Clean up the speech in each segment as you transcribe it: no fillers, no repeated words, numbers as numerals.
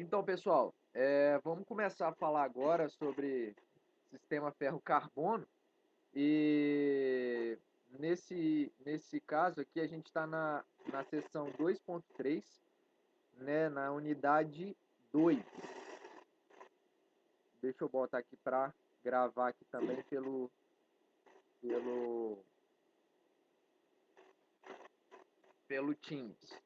Então, pessoal, vamos começar a falar agora sobre sistema ferro-carbono e nesse caso aqui a gente está na seção 2.3, né, na unidade 2. Deixa eu botar aqui para gravar aqui também pelo, pelo Teams.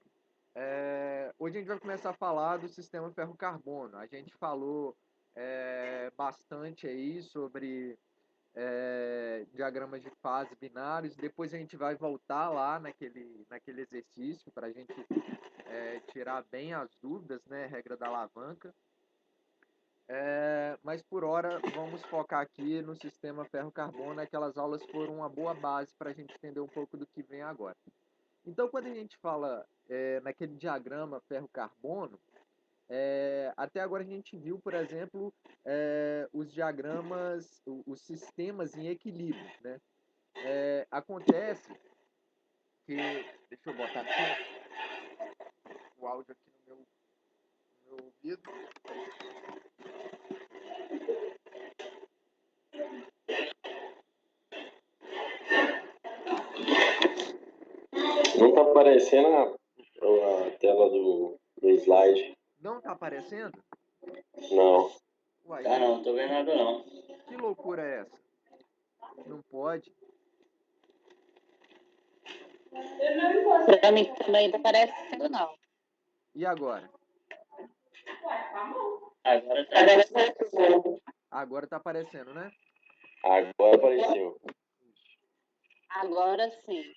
Hoje a gente vai começar a falar do sistema ferro-carbono. A gente falou bastante aí sobre diagramas de fase binários. Depois a gente vai voltar lá naquele exercício para a gente tirar bem as dúvidas, né? Regra da alavanca. Mas por hora vamos focar aqui no sistema ferro-carbono. Aquelas aulas foram uma boa base para a gente entender um pouco do que vem agora. Então, quando a gente fala naquele diagrama ferro-carbono, até agora a gente viu, por exemplo, os diagramas, os sistemas em equilíbrio, né? Acontece que, deixa eu botar aqui o áudio aqui no meu ouvido. Não tá aparecendo a tela do slide. Não tá aparecendo? Não. Uai, Tá não tô vendo nada não. que loucura é essa? Não pode. Pra mim também não parece sendo não. E agora? Agora tá. Agora tá aparecendo, né? Agora apareceu. Agora sim.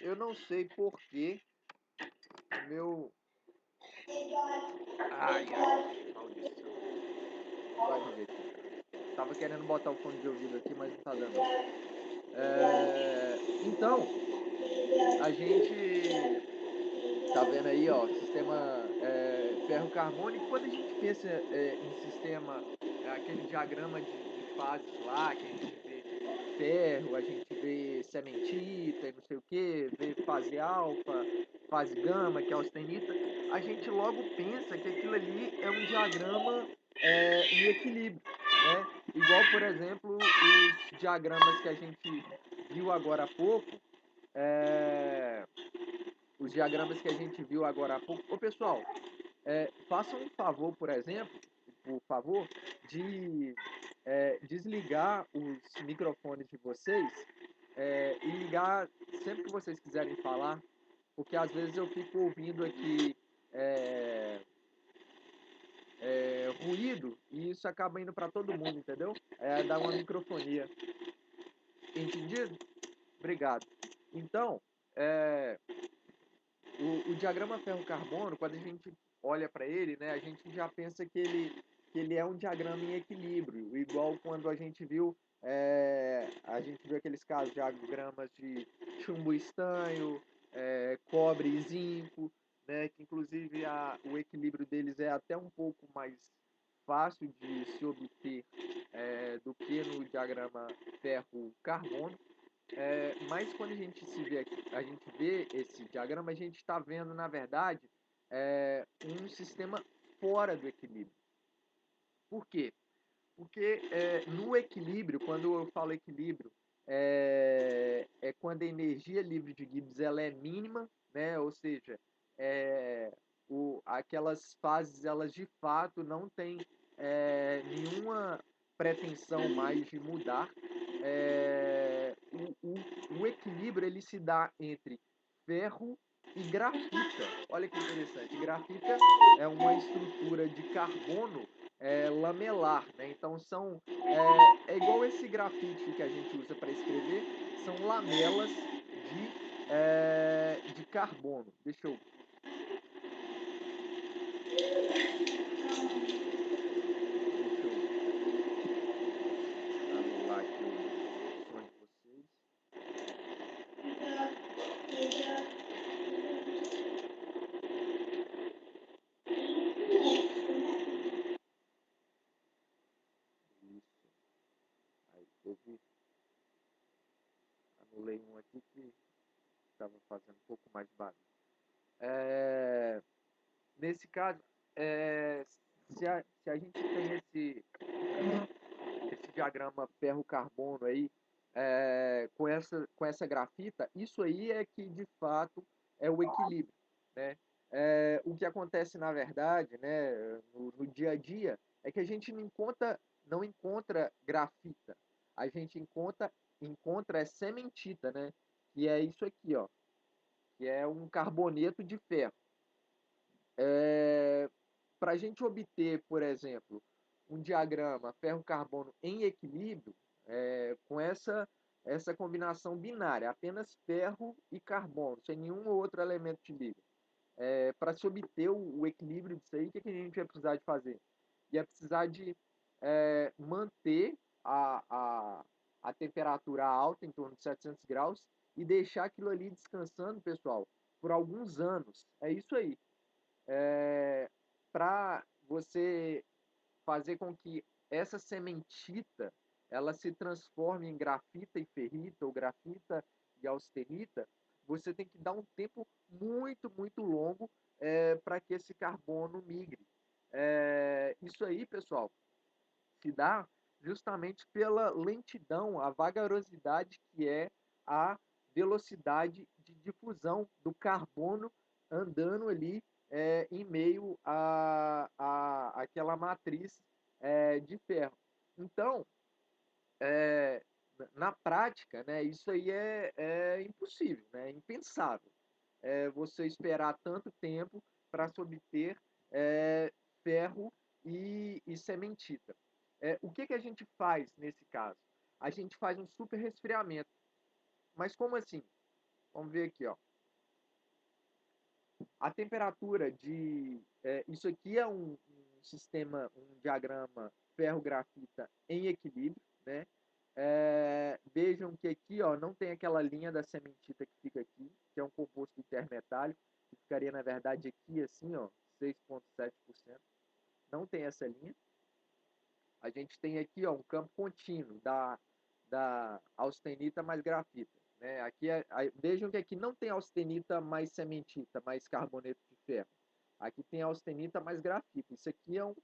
Eu não sei por que meu... Ai, maldição. Não vai vir aqui. Tava querendo botar o fone de ouvido aqui, mas não tá dando. Então, a gente tá vendo aí, ó, sistema ferro-carbono. E quando a gente pensa em sistema, aquele diagrama de fases lá, que a gente vê ferro, a gente vê cementita e não sei o que, vê fase alfa, fase gama, que é austenita, a gente logo pensa que aquilo ali é um diagrama em equilíbrio, né? Igual, por exemplo, os diagramas que a gente viu agora há pouco, os diagramas que a gente viu agora há pouco. Ô, pessoal, façam um favor, por favor, de desligar os microfones de vocês e ligar sempre que vocês quiserem falar, porque às vezes eu fico ouvindo aqui ruído e isso acaba indo para todo mundo, entendeu? Dá uma microfonia. Entendido? Obrigado. Então, o diagrama ferro-carbono, quando a gente olha para ele, né, a gente já pensa que ele é um diagrama em equilíbrio, igual quando a gente viu aqueles casos, diagramas de chumbo e estanho, cobre e zinco, né, que inclusive o equilíbrio deles é até um pouco mais fácil de se obter do que no diagrama ferro-carbono. Mas quando a gente vê esse diagrama, a gente está vendo, na verdade, um sistema fora do equilíbrio. Por quê? Porque no equilíbrio, quando eu falo equilíbrio, é quando a energia livre de Gibbs ela é mínima, né? Ou seja, aquelas fases elas de fato não têm nenhuma pretensão mais de mudar. O equilíbrio ele se dá entre ferro e grafita. Olha que interessante. Grafita é uma estrutura de carbono lamelar, né? Então é igual esse grafite que a gente usa para escrever, são lamelas de carbono. Deixa eu anular aqui o som de vocês. Isso. Aí, anulei um aqui que estava fazendo um pouco mais de barulho. Nesse caso, se a gente tem esse diagrama ferro-carbono aí, com essa grafita, isso aí é que de fato é o equilíbrio, né? O que acontece na verdade, né, no dia a dia, é que a gente não encontra grafita, a gente encontra cementita, né? Que é isso aqui, ó, que é um carboneto de ferro. Para a gente obter, por exemplo, um diagrama ferro-carbono em equilíbrio, com essa combinação binária, apenas ferro e carbono, sem nenhum outro elemento de liga. Para se obter o equilíbrio disso aí, o que a gente vai precisar de fazer? Ia precisar de manter a temperatura alta, em torno de 700 graus, e deixar aquilo ali descansando, pessoal, por alguns anos. É isso aí. Para você fazer com que essa sementita ela se transforme em grafita e ferrita, ou grafita e austenita, você tem que dar um tempo muito, muito longo para que esse carbono migre. Isso aí, pessoal, se dá justamente pela lentidão, a vagarosidade que é a velocidade de difusão do carbono andando ali em meio àquela matriz de ferro. Então, na prática, né, isso aí é impossível, né, é impensável. Você esperar tanto tempo para se obter ferro e cementita. O que a gente faz nesse caso? A gente faz um super resfriamento. Mas como assim? Vamos ver aqui, ó. A temperatura de... isso aqui é um sistema, um diagrama ferro-grafita em equilíbrio, né? Vejam que aqui, ó, não tem aquela linha da cementita que fica aqui, que é um composto intermetálico, que ficaria, na verdade, aqui assim, ó, 6,7%. Não tem essa linha. A gente tem aqui, ó, um campo contínuo da austenita mais grafita, né? Aqui vejam que aqui não tem austenita mais cementita, mais carboneto de ferro. Aqui tem austenita mais grafita. Isso aqui é um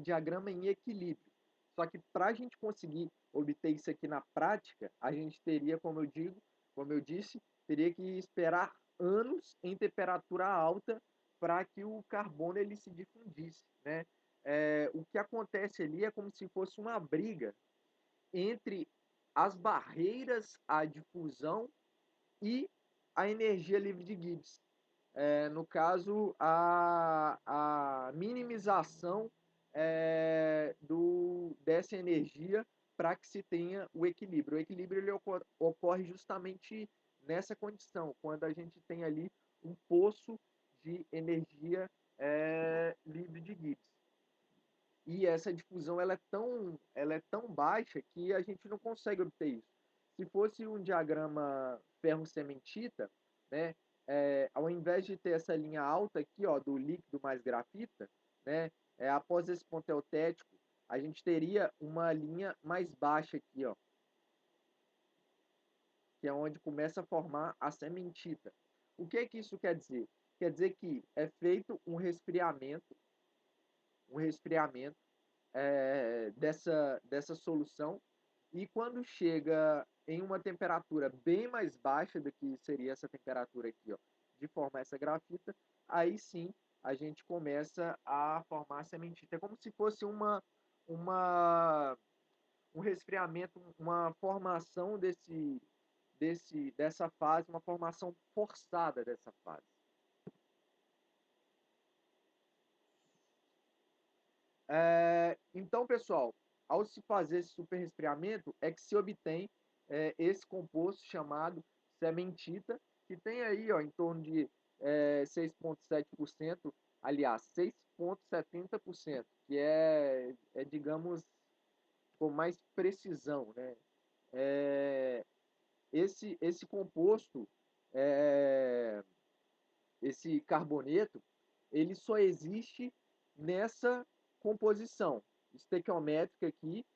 diagrama em equilíbrio. Só que para a gente conseguir obter isso aqui na prática, a gente teria, como eu disse, teria que esperar anos em temperatura alta para que o carbono ele se difundisse, né? O que acontece ali é como se fosse uma briga entre as barreiras à difusão e a energia livre de Gibbs. No caso, a minimização dessa energia para que se tenha o equilíbrio. O equilíbrio ele ocorre justamente nessa condição, quando a gente tem ali um poço de energia livre de Gibbs. E essa difusão ela é tão baixa que a gente não consegue obter isso. Se fosse um diagrama ferro-cementita, né, ao invés de ter essa linha alta aqui, ó, do líquido mais grafita, né, após esse ponto eutético, a gente teria uma linha mais baixa aqui, ó, que é onde começa a formar a cementita. O que é que isso quer dizer? Quer dizer que é feito um resfriamento dessa solução, e quando chega em uma temperatura bem mais baixa do que seria essa temperatura aqui, ó, de formar essa grafita, aí sim a gente começa a formar a sementita. É como se fosse um resfriamento, uma formação dessa fase, uma formação forçada dessa fase. Então, pessoal, ao se fazer esse superresfriamento, é que se obtém esse composto chamado cementita, que tem aí, ó, em torno de 6,7%, aliás, 6,70%, que digamos, com mais precisão, né? Esse composto, esse carboneto, ele só existe nessa composição estequiométrica aqui,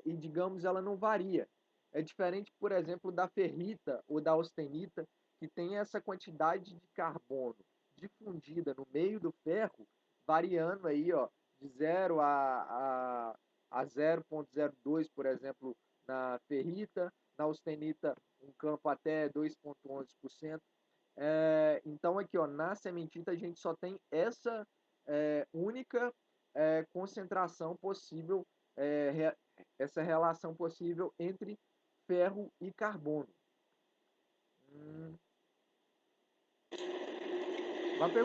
e digamos ela não varia. É diferente, por exemplo, da ferrita ou da austenita, que tem essa quantidade de carbono difundida no meio do ferro, variando aí, ó, de 0 a 0,02, por exemplo, na ferrita, na austenita um campo até 2,11%. Então aqui, ó, na sementita a gente só tem essa única concentração possível, essa relação possível entre ferro e carbono.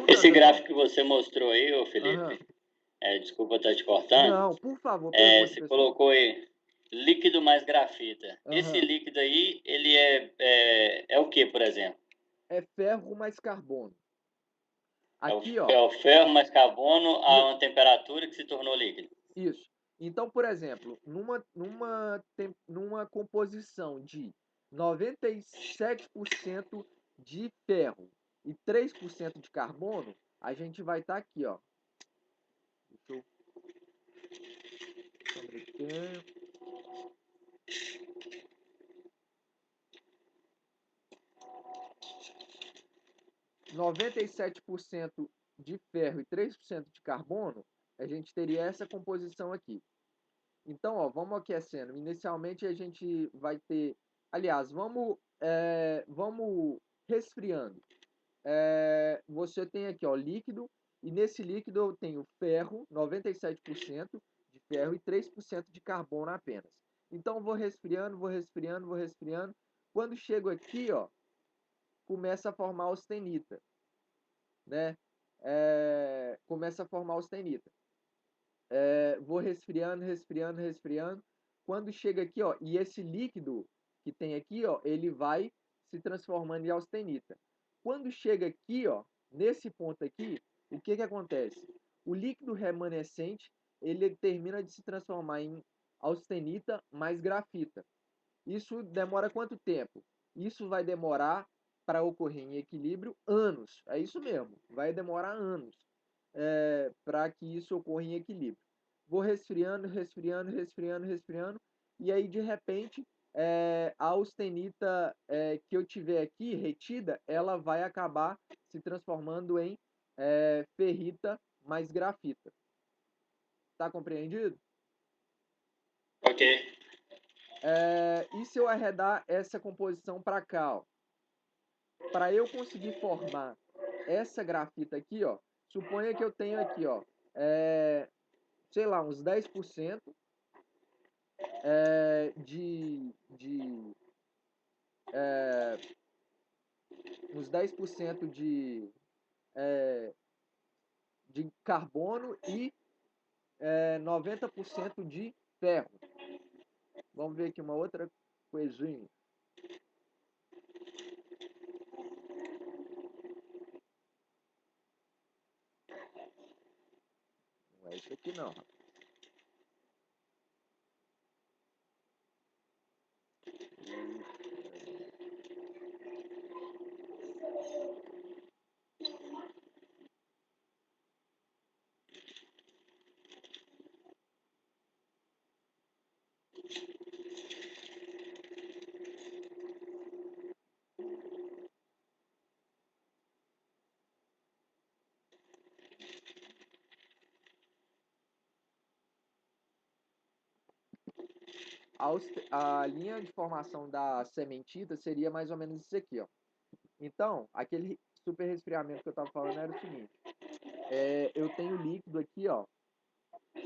Esse gráfico que você mostrou aí, ô Felipe, Aham. Desculpa estar te cortando. Não, por favor, pergunte, Você pessoal. colocou aí líquido mais grafita. Aham. Esse líquido aí, ele é o que, por exemplo? É ferro mais carbono. Aqui, ó. É o ferro mais carbono a uma temperatura que se tornou líquido. Isso. Então, por exemplo, numa composição de 97% de ferro e 3% de carbono, a gente vai estar aqui, ó. Deixa eu... Só um minutinho. 97% de ferro e 3% de carbono, a gente teria essa composição aqui. Então, ó, vamos aquecendo. Inicialmente a gente vai ter... Aliás, vamos resfriando. Você tem aqui, ó, líquido, e nesse líquido eu tenho ferro, 97% de ferro e 3% de carbono apenas. Então, vou resfriando, vou resfriando, vou resfriando. Quando chego aqui, ó, começa a formar austenita, né? Começa a formar austenita. Vou resfriando, resfriando, resfriando. Quando chega aqui, ó, e esse líquido que tem aqui, ó, ele vai se transformando em austenita. Quando chega aqui, ó, nesse ponto aqui, o que que acontece? O líquido remanescente, ele termina de se transformar em austenita mais grafita. Isso demora quanto tempo? Isso vai demorar para ocorrer em equilíbrio anos. É isso mesmo, vai demorar anos para que isso ocorra em equilíbrio. Vou resfriando, resfriando, resfriando, resfriando, e aí de repente a austenita que eu tiver aqui retida, ela vai acabar se transformando em ferrita mais grafita. Tá compreendido? Ok. E se eu arredar essa composição para cá, ó? Para eu conseguir formar essa grafita aqui, ó, suponha que eu tenho aqui, ó, sei lá, uns 10% uns 10% de carbono e 90% de ferro. Vamos ver aqui uma outra coisinha. Não é isso aqui não, rapaz. A linha de formação da sementita seria mais ou menos isso aqui, ó. Então, aquele super resfriamento que eu estava falando era o seguinte. Eu tenho líquido aqui, ó,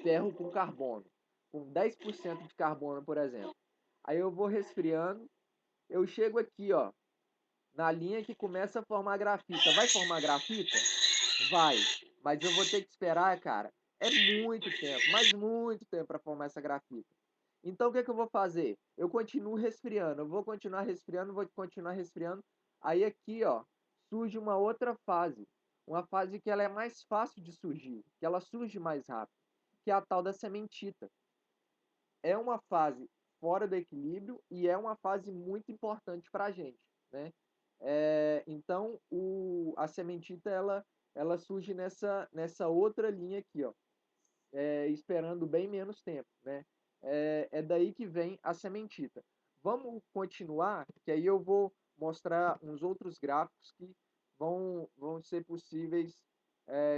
ferro com carbono, com 10% de carbono, por exemplo. Aí eu vou resfriando, eu chego aqui, ó, na linha que começa a formar grafita. Vai formar grafita? Vai. Mas eu vou ter que esperar, cara, muito tempo, mas muito tempo para formar essa grafita. Então o que é que eu vou fazer? Eu continuo resfriando, eu vou continuar resfriando, vou continuar resfriando. Aí aqui, ó, surge uma outra fase. Uma fase que ela é mais fácil de surgir, que ela surge mais rápido, que é a tal da sementita. É uma fase fora do equilíbrio e é uma fase muito importante para a gente, né? Então, a sementita, ela surge nessa outra linha aqui, ó, esperando bem menos tempo, né? É daí que vem a sementita. Vamos continuar, que aí eu vou mostrar uns outros gráficos que vão ser possíveis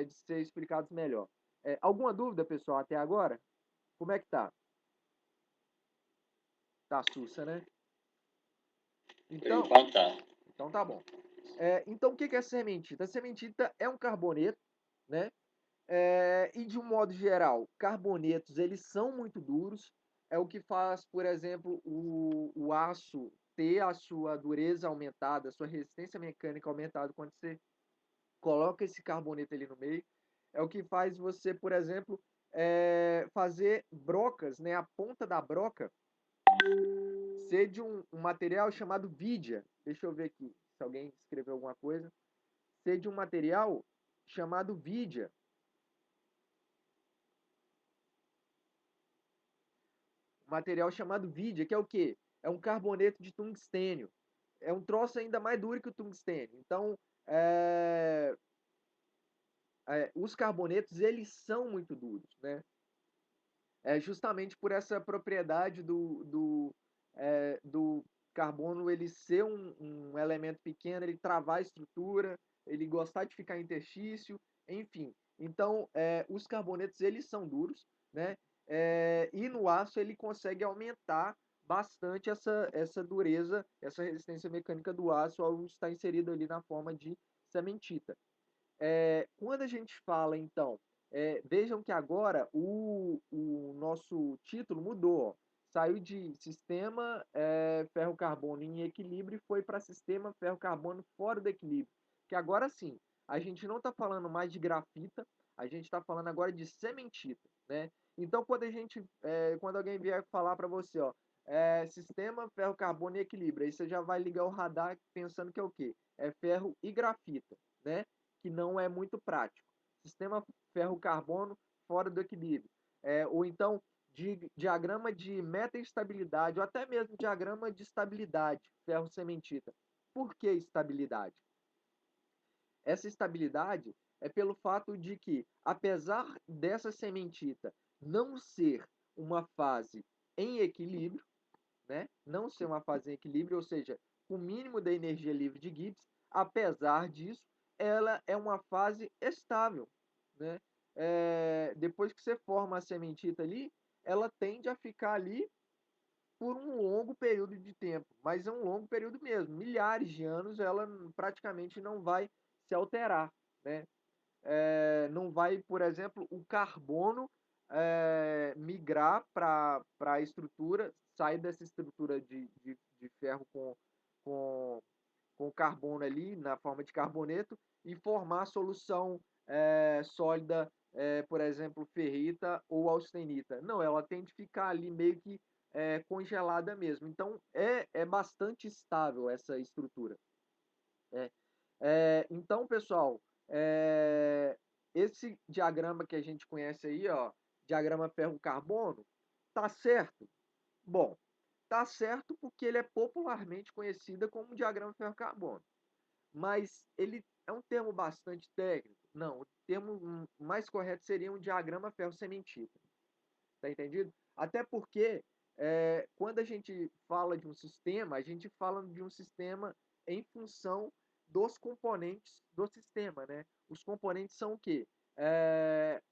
de ser explicados melhor. Alguma dúvida, pessoal, até agora? Como é que tá? Tá sussa, né? Por Então, enquanto tá. então tá bom. Então, o que é sementita? A sementita é um carboneto, né? E de um modo geral, carbonetos eles são muito duros. É o que faz, por exemplo, o aço ter a sua dureza aumentada, a sua resistência mecânica aumentada quando você coloca esse carboneto ali no meio. É o que faz você, por exemplo, fazer brocas, né? A ponta da broca ser de um material chamado vidia. Deixa eu ver aqui se alguém escreveu alguma coisa. Ser de um material chamado vidia. Um material chamado vidia, que é o quê? É um carboneto de tungstênio. É um troço ainda mais duro que o tungstênio. Então, os carbonetos, eles são muito duros, né? Justamente por essa propriedade do carbono ele ser um elemento pequeno, ele travar a estrutura, ele gostar de ficar em interstício, enfim. Então, os carbonetos eles são duros, né? E no aço ele consegue aumentar bastante essa dureza, essa resistência mecânica do aço ao estar inserido ali na forma de cementita. Quando a gente fala, então, vejam que agora o nosso título mudou. Ó. Saiu de sistema ferro-carbono em equilíbrio e foi para sistema ferro-carbono fora do equilíbrio. Que agora sim, a gente não está falando mais de grafita, a gente está falando agora de cementita. Né? Então, quando alguém vier falar para você, ó, sistema ferro-carbono em equilíbrio, aí você já vai ligar o radar pensando que é o quê? É ferro e grafita. Né? Que não é muito prático. Sistema ferro-carbono fora do equilíbrio. Ou então, diagrama de meta-estabilidade, ou até mesmo diagrama de estabilidade, ferro-cementita. Por que estabilidade? Essa estabilidade é pelo fato de que, apesar dessa cementita não ser uma fase em equilíbrio, né? Não ser uma fase em equilíbrio, ou seja, o mínimo da energia livre de Gibbs, apesar disso, ela é uma fase estável, né? Depois que você forma a sementita ali, ela tende a ficar ali por um longo período de tempo, mas é um longo período mesmo, milhares de anos, ela praticamente não vai se alterar, né? Não vai, por exemplo, o carbono migrar para a estrutura, sair dessa estrutura de ferro com, com carbono ali, na forma de carboneto, e formar solução sólida, por exemplo, ferrita ou austenita. Não, ela tem de ficar ali meio que congelada mesmo. Então, é bastante estável essa estrutura. Então, pessoal, esse diagrama que a gente conhece aí, ó, diagrama ferro-carbono, tá certo? Bom, tá certo porque ele é popularmente conhecido como diagrama ferro-carbono. Mas ele é um termo bastante técnico? Não, o termo mais correto seria um diagrama ferro-cementita. Tá entendido? Até porque quando a gente fala de um sistema, a gente fala de um sistema em função dos componentes do sistema, né? Os componentes são o quê?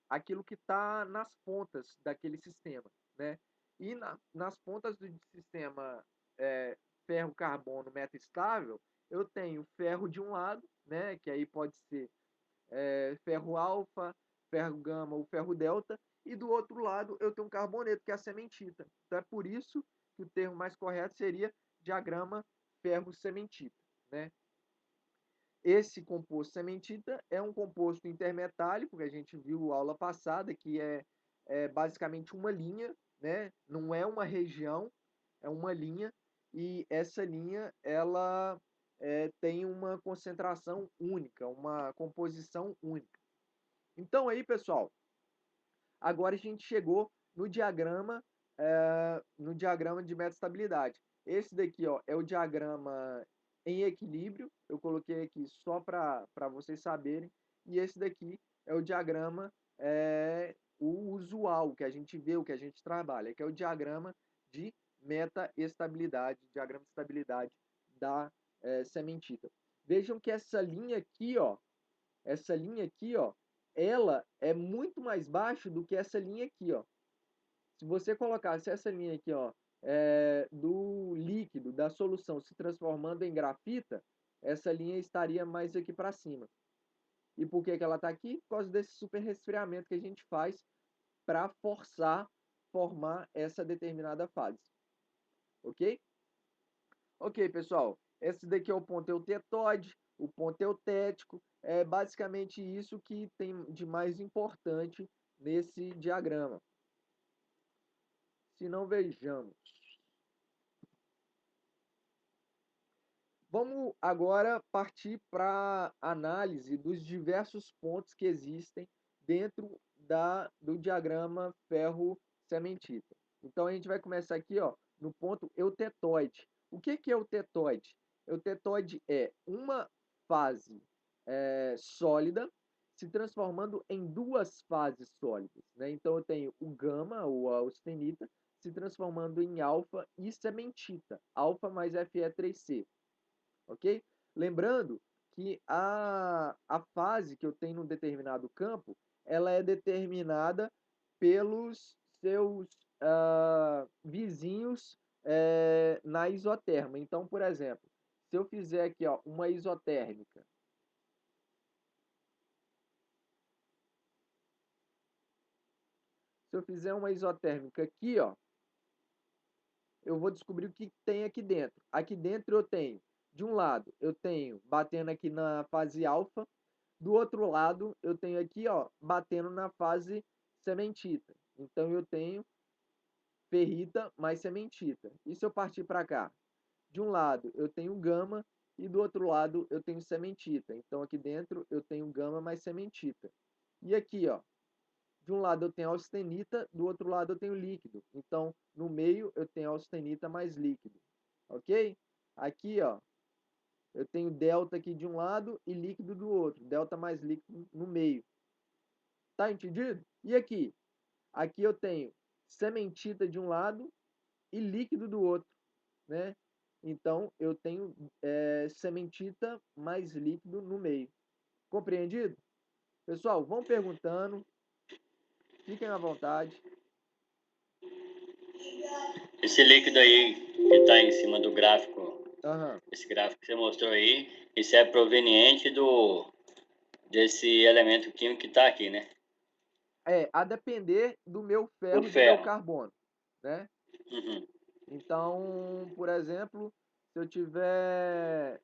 Aquilo que está nas pontas daquele sistema, né? E nas pontas do sistema ferro-carbono meta-estável, eu tenho ferro de um lado, né? Que aí pode ser ferro alfa, ferro gama ou ferro delta, e do outro lado eu tenho um carboneto, que é a sementita. Então é por isso que o termo mais correto seria diagrama ferro-sementita. Né? Esse composto sementita é um composto intermetálico, que a gente viu na aula passada, que é basicamente uma linha, né? Não é uma região, é uma linha, e essa linha ela tem uma concentração única, uma composição única. Então aí, pessoal, agora a gente chegou no diagrama de metaestabilidade. Esse daqui, ó, é o diagrama em equilíbrio. Eu coloquei aqui só para vocês saberem. E esse daqui é o diagrama o usual, que a gente vê, o que a gente trabalha, que é o diagrama de metaestabilidade, diagrama de estabilidade da sementita. Vejam que essa linha aqui, ó, ela é muito mais baixa do que essa linha aqui, ó. Se você colocasse essa linha aqui, ó, do líquido, da solução se transformando em grafita, essa linha estaria mais aqui para cima. E por que ela está aqui? Por causa desse super resfriamento que a gente faz para forçar formar essa determinada fase. Ok? Ok, pessoal. Esse daqui é o ponto eutetóide, o ponto eutético. É basicamente isso que tem de mais importante nesse diagrama. Se não, vejamos. Vamos agora partir para a análise dos diversos pontos que existem dentro do diagrama ferro-cementita. Então, a gente vai começar aqui, ó, no ponto eutetóide. O que é o tetóide? O tetóide é uma fase sólida se transformando em duas fases sólidas, né? Então, eu tenho o gama, ou a austenita, se transformando em alfa e cementita, alfa mais Fe3C. Ok? Lembrando que a fase que eu tenho num determinado campo, ela é determinada pelos seus vizinhos na isoterma. Então, por exemplo, se eu fizer aqui, ó, uma isotérmica, se eu fizer uma isotérmica aqui, ó, eu vou descobrir o que tem aqui dentro. Aqui dentro eu tenho, de um lado, eu tenho batendo aqui na fase alfa, do outro lado eu tenho aqui, ó, batendo na fase cementita. Então eu tenho ferrita mais cementita. E se eu partir para cá? De um lado eu tenho gama e do outro lado eu tenho cementita. Então aqui dentro eu tenho gama mais cementita. E aqui, ó, de um lado eu tenho austenita, do outro lado eu tenho líquido. Então, no meio eu tenho austenita mais líquido. Ok? Aqui, ó, eu tenho delta aqui de um lado e líquido do outro. Delta mais líquido no meio. Tá entendido? E aqui? Aqui eu tenho cementita de um lado e líquido do outro, né? Então, eu tenho cementita mais líquido no meio. Compreendido? Pessoal, vão perguntando. Fiquem à vontade. Esse líquido aí que está em cima do gráfico, esse gráfico que você mostrou aí, isso é proveniente desse elemento químico que está aqui, né? A depender do meu ferro e do meu carbono, né? Uhum. Então, por exemplo, se eu tiver...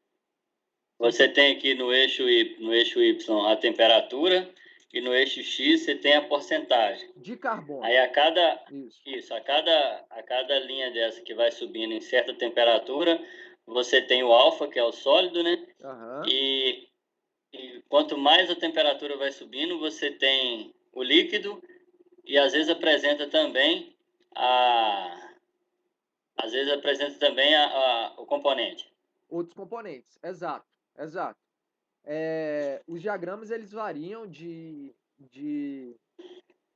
Você tem aqui no eixo Y a temperatura e no eixo X você tem a porcentagem. De carbono. Aí a cada a cada linha dessa que vai subindo em certa temperatura, você tem o alfa, que é o sólido, né? E quanto mais a temperatura vai subindo, você tem o líquido e às vezes apresenta também o componente. Outros componentes, exato. Os diagramas eles variam de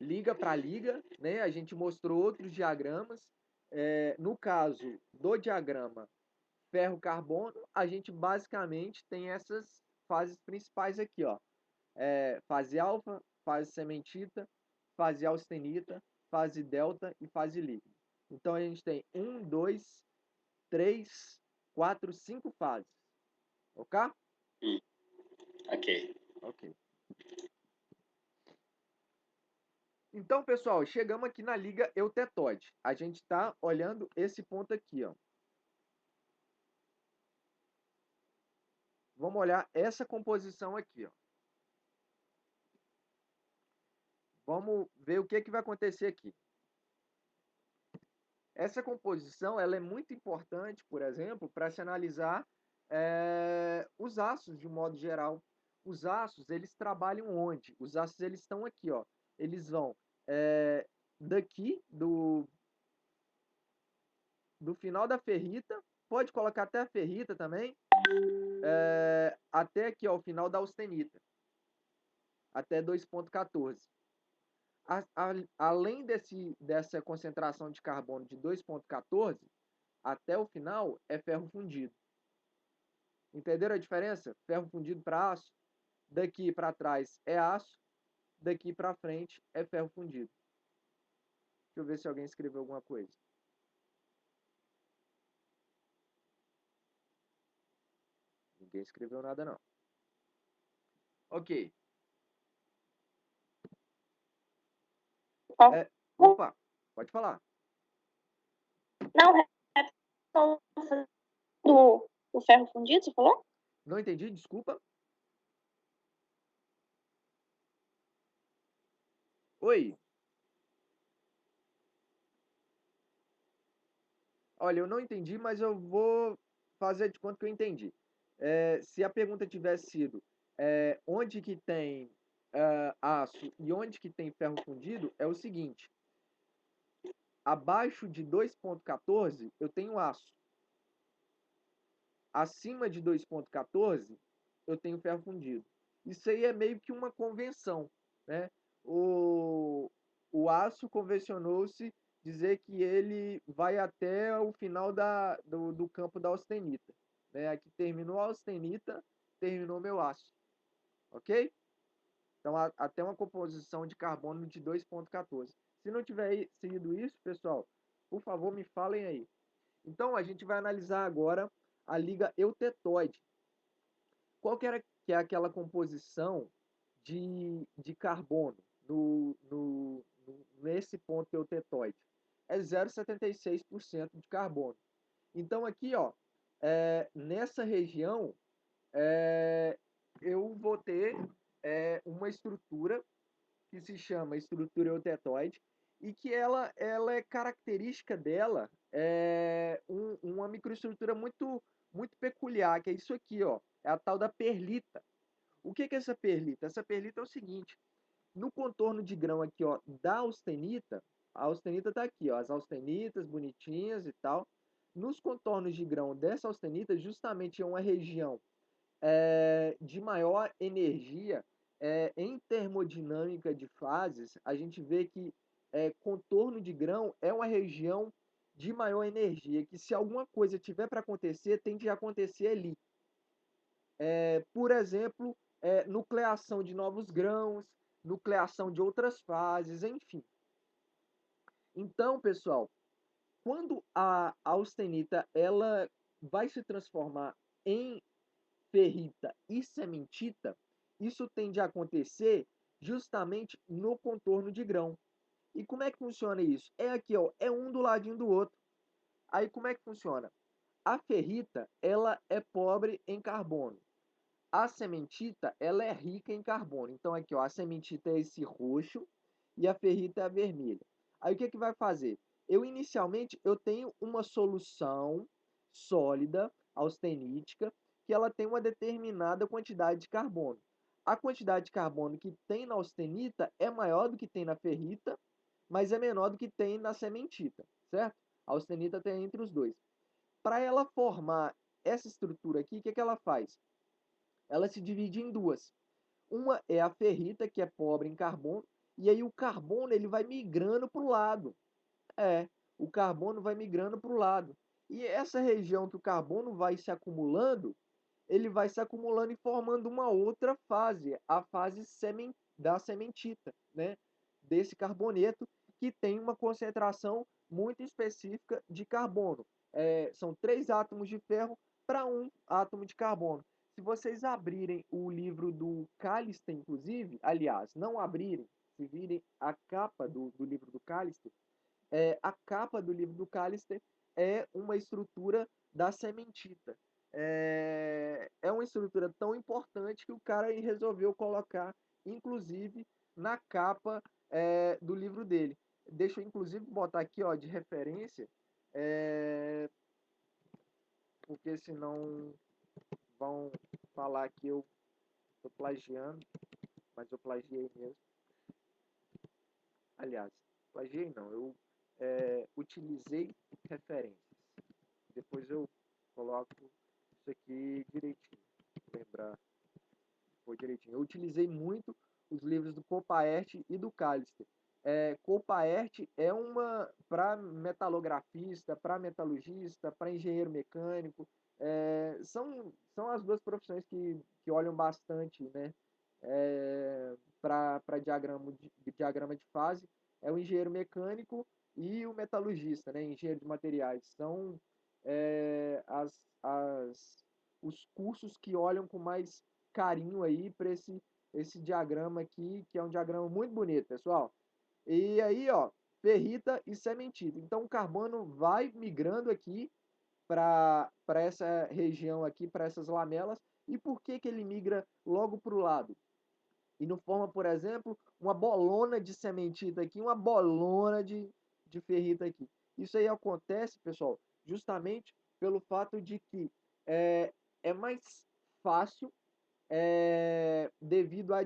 liga para liga, né? A gente mostrou outros diagramas. No caso do diagrama ferro-carbono, a gente basicamente tem essas fases principais aqui, ó. Fase alfa, fase cementita, fase austenita, fase delta e fase líquida. Então a gente tem 1, 2, 3, 4, 5 fases. Ok? Ok. Então, pessoal, chegamos aqui na liga eutetóide. A gente está olhando esse ponto aqui, ó. Vamos olhar essa composição aqui, ó. Vamos ver o que vai acontecer aqui. Essa composição ela é muito importante, por exemplo, para se analisar os ácidos de um modo geral. Os ácidos, eles trabalham onde? Os ácidos, eles estão aqui, ó. Eles vão daqui do final da ferrita, pode colocar até a ferrita também, até aqui, ó, o final da austenita, até 2,14. Além dessa concentração de carbono de 2,14, até o final é ferro fundido. Entenderam a diferença? Ferro fundido para aço. Daqui para trás é aço. daqui para frente é ferro fundido. Deixa eu ver se alguém escreveu alguma coisa. Ninguém escreveu nada, não. Ok. Opa, pode falar. Não, é do ferro fundido, você falou? Não entendi, desculpa. Oi. Olha, eu não entendi, mas eu vou fazer de conta que eu entendi. Se a pergunta tivesse sido onde que tem aço e onde que tem ferro fundido, é o seguinte. Abaixo de 2,14 eu tenho aço. Acima de 2,14 eu tenho ferro fundido. Isso aí é meio que uma convenção, né? O aço convencionou-se dizer que ele vai até o final do campo da austenita, né? Aqui terminou a austenita, terminou meu aço, ok? Então, até uma composição de carbono de 2,14. Se não tiver sido isso, pessoal, por favor, me falem aí. Então, a gente vai analisar agora a liga eutetóide. Qual que é aquela composição de carbono nesse ponto eutetóide? É 0,76% de carbono. Então, aqui, ó, nessa região, eu vou ter uma estrutura que se chama estrutura eutetóide e que ela é característica dela uma microestrutura muito peculiar, que é isso aqui, ó, é a tal da perlita. O que é essa perlita? Essa perlita é o seguinte, no contorno de grão aqui, ó, da austenita, a austenita está aqui, ó, as austenitas bonitinhas e tal. Nos contornos de grão dessa austenita, justamente é uma região de maior energia em termodinâmica de fases, a gente vê que contorno de grão é uma região de maior energia, que se alguma coisa tiver para acontecer, tem que acontecer ali. Por exemplo, nucleação de novos grãos, nucleação de outras fases, enfim. Então, pessoal, quando a austenita ela vai se transformar em ferrita e cementita, isso tende a acontecer justamente no contorno de grão. E como é que funciona isso? É aqui, ó, é um do ladinho do outro. Aí como é que funciona? A ferrita, ela é pobre em carbono. A cementita, ela é rica em carbono. Então aqui, ó, a cementita é esse roxo e a ferrita é a vermelha. Aí o que vai fazer? Inicialmente eu tenho uma solução sólida, austenítica, que ela tem uma determinada quantidade de carbono. A quantidade de carbono que tem na austenita é maior do que tem na ferrita, mas é menor do que tem na cementita, certo? A austenita tem entre os dois. Para ela formar essa estrutura aqui, o que ela faz? Ela se divide em duas. Uma é a ferrita, que é pobre em carbono, e aí o carbono ele vai migrando para o lado. O carbono vai migrando para o lado. E essa região que o carbono vai se acumulando, ele vai se acumulando e formando uma outra fase, a fase da sementita, né? Desse carboneto, que tem uma concentração muito específica de carbono. São 3 átomos de ferro para 1 átomo de carbono. Se vocês abrirem o livro do Callister, inclusive, aliás, não abrirem, se virem a capa do livro do Callister, a capa do livro do Callister é uma estrutura da sementita. É uma estrutura tão importante que o cara resolveu colocar, inclusive, na capa do livro dele. Deixa eu, inclusive, botar aqui, ó, de referência, porque senão vão falar que eu estou plagiando, mas eu plagiei mesmo. Aliás, plagiei não, eu utilizei referências. Depois eu coloco isso aqui direitinho, lembrar foi direitinho. Eu utilizei muito os livros do Copaert e do Callister. Copaert é uma para metalografista, para metalurgista, para engenheiro mecânico. São as duas profissões que olham bastante, né, para diagrama de fase é o engenheiro mecânico e o metalurgista, né? Engenheiro de materiais. São os cursos que olham com mais carinho aí para esse diagrama aqui, que é um diagrama muito bonito, pessoal. E aí, ó, ferrita e cementita. Então, o carbono vai migrando aqui para essa região aqui, para essas lamelas. E por que ele migra logo para o lado? E não forma, por exemplo, uma bolona de cementita aqui, uma bolona de ferrita aqui. Isso aí acontece, pessoal, justamente pelo fato de que é mais fácil, devido à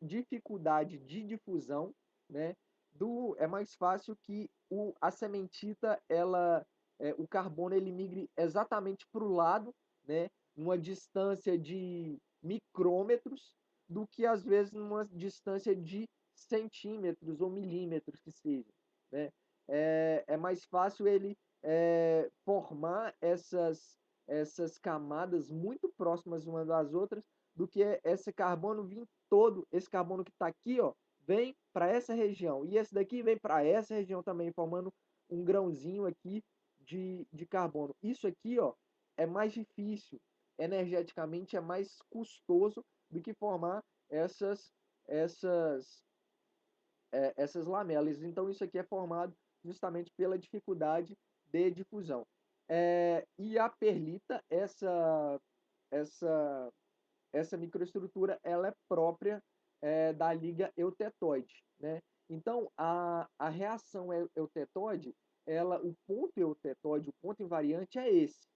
dificuldade de difusão, né? É mais fácil que a cementita, o carbono ele migre exatamente para o lado, né? Uma distância de micrômetros, do que às vezes numa distância de centímetros ou milímetros que seja, né? É mais fácil ele formar essas camadas muito próximas umas das outras, do que esse carbono vir todo, esse carbono que está aqui, ó, vem para essa região, e esse daqui vem para essa região também, formando um grãozinho aqui de carbono. Isso aqui, ó, é mais difícil, energeticamente é mais custoso do que formar essas lamelas. Então, isso aqui é formado justamente pela dificuldade de difusão. E a perlita, essa microestrutura, ela é própria da liga eutetóide, né? Então, a reação eutetóide, o ponto eutetóide, o ponto invariante é esse.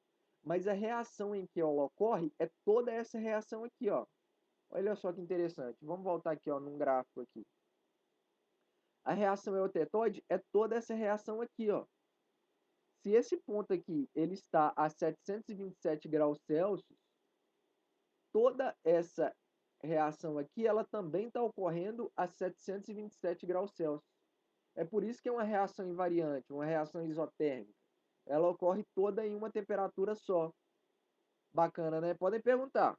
Mas a reação em que ela ocorre é toda essa reação aqui, ó. Olha só que interessante. Vamos voltar aqui, ó, num gráfico aqui. A reação eutetóide é toda essa reação aqui, ó. Se esse ponto aqui ele está a 727 graus Celsius, toda essa reação aqui, ela também está ocorrendo a 727 graus Celsius. É por isso que é uma reação invariante, uma reação isotérmica. Ela ocorre toda em uma temperatura só. Bacana, né? Podem perguntar.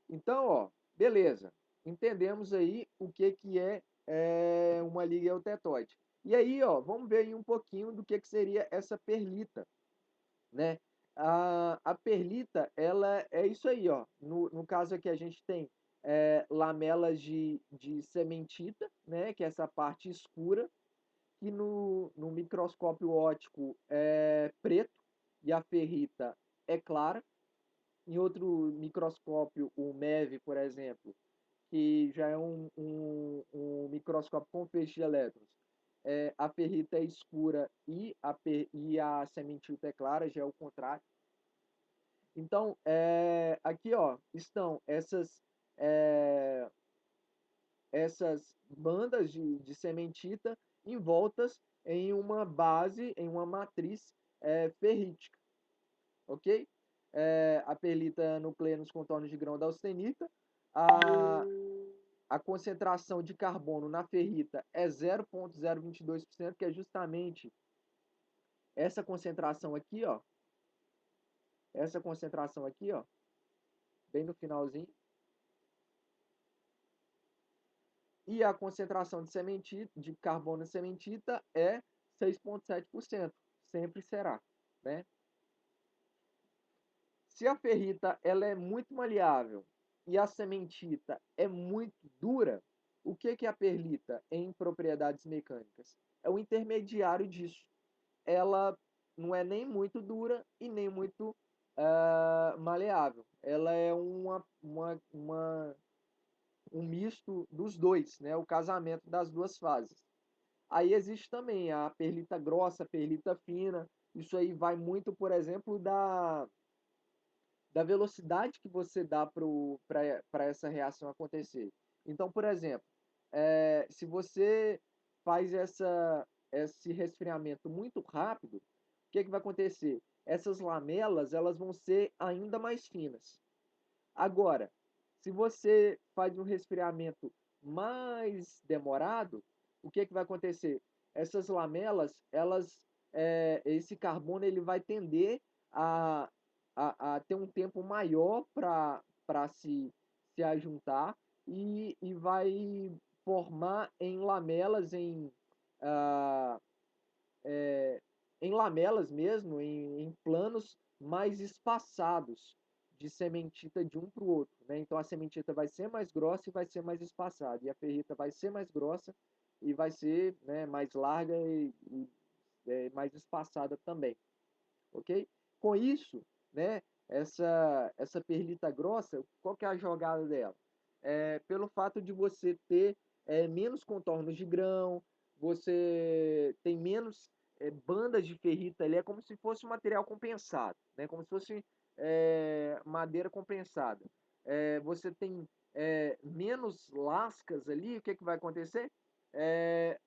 Então, ó, beleza. Entendemos aí o que é uma liga eutetóide. E aí, ó, vamos ver aí um pouquinho do que seria essa perlita, né? A perlita, ela é isso aí, ó. No caso aqui a gente tem lamelas de cementita, né? Que é essa parte escura, que no microscópio óptico é preto, e a ferrita é clara. Em outro microscópio, o MEV, por exemplo, que já é um microscópio com feixe de elétrons, a ferrita é escura e a cementita é clara, já é o contrário. Então, aqui, ó, estão essas bandas de cementita envoltas em uma base, em uma matriz ferrítica, ok? A perlita nucleia nos contornos de grão da austenita. A concentração de carbono na ferrita é 0,022%, que é justamente essa concentração aqui, ó. Essa concentração aqui, ó, bem no finalzinho. E a concentração de carbono em cementita é 6,7%. Sempre será, né? Se a ferrita ela é muito maleável e a cementita é muito dura, o que é a perlita em propriedades mecânicas? É o intermediário disso. Ela não é nem muito dura e nem muito maleável. Ela é um misto dos dois, né? O casamento das duas fases. Aí existe também a perlita grossa, a perlita fina. Isso aí vai muito, por exemplo, da velocidade que você dá para essa reação acontecer. Então, por exemplo, se você faz esse resfriamento muito rápido, o que vai acontecer? Essas lamelas elas vão ser ainda mais finas. Agora, se você faz um resfriamento mais demorado, o que vai acontecer? Essas lamelas, esse carbono ele vai tender a a ter um tempo maior para se ajuntar e vai formar em lamelas, ah, em lamelas mesmo, em planos mais espaçados de sementita de um para o outro, né? Então a sementita vai ser mais grossa e vai ser mais espaçada, e a ferrita vai ser mais grossa e vai ser, né, mais larga e mais espaçada também, ok? Com isso, né, essa perlita grossa, qual que é a jogada dela? Pelo fato de você ter menos contornos de grão, você tem menos bandas de ferrita ali, é como se fosse um material compensado, né? Como se fosse madeira compensada. Você tem menos lascas ali, o que, que vai acontecer?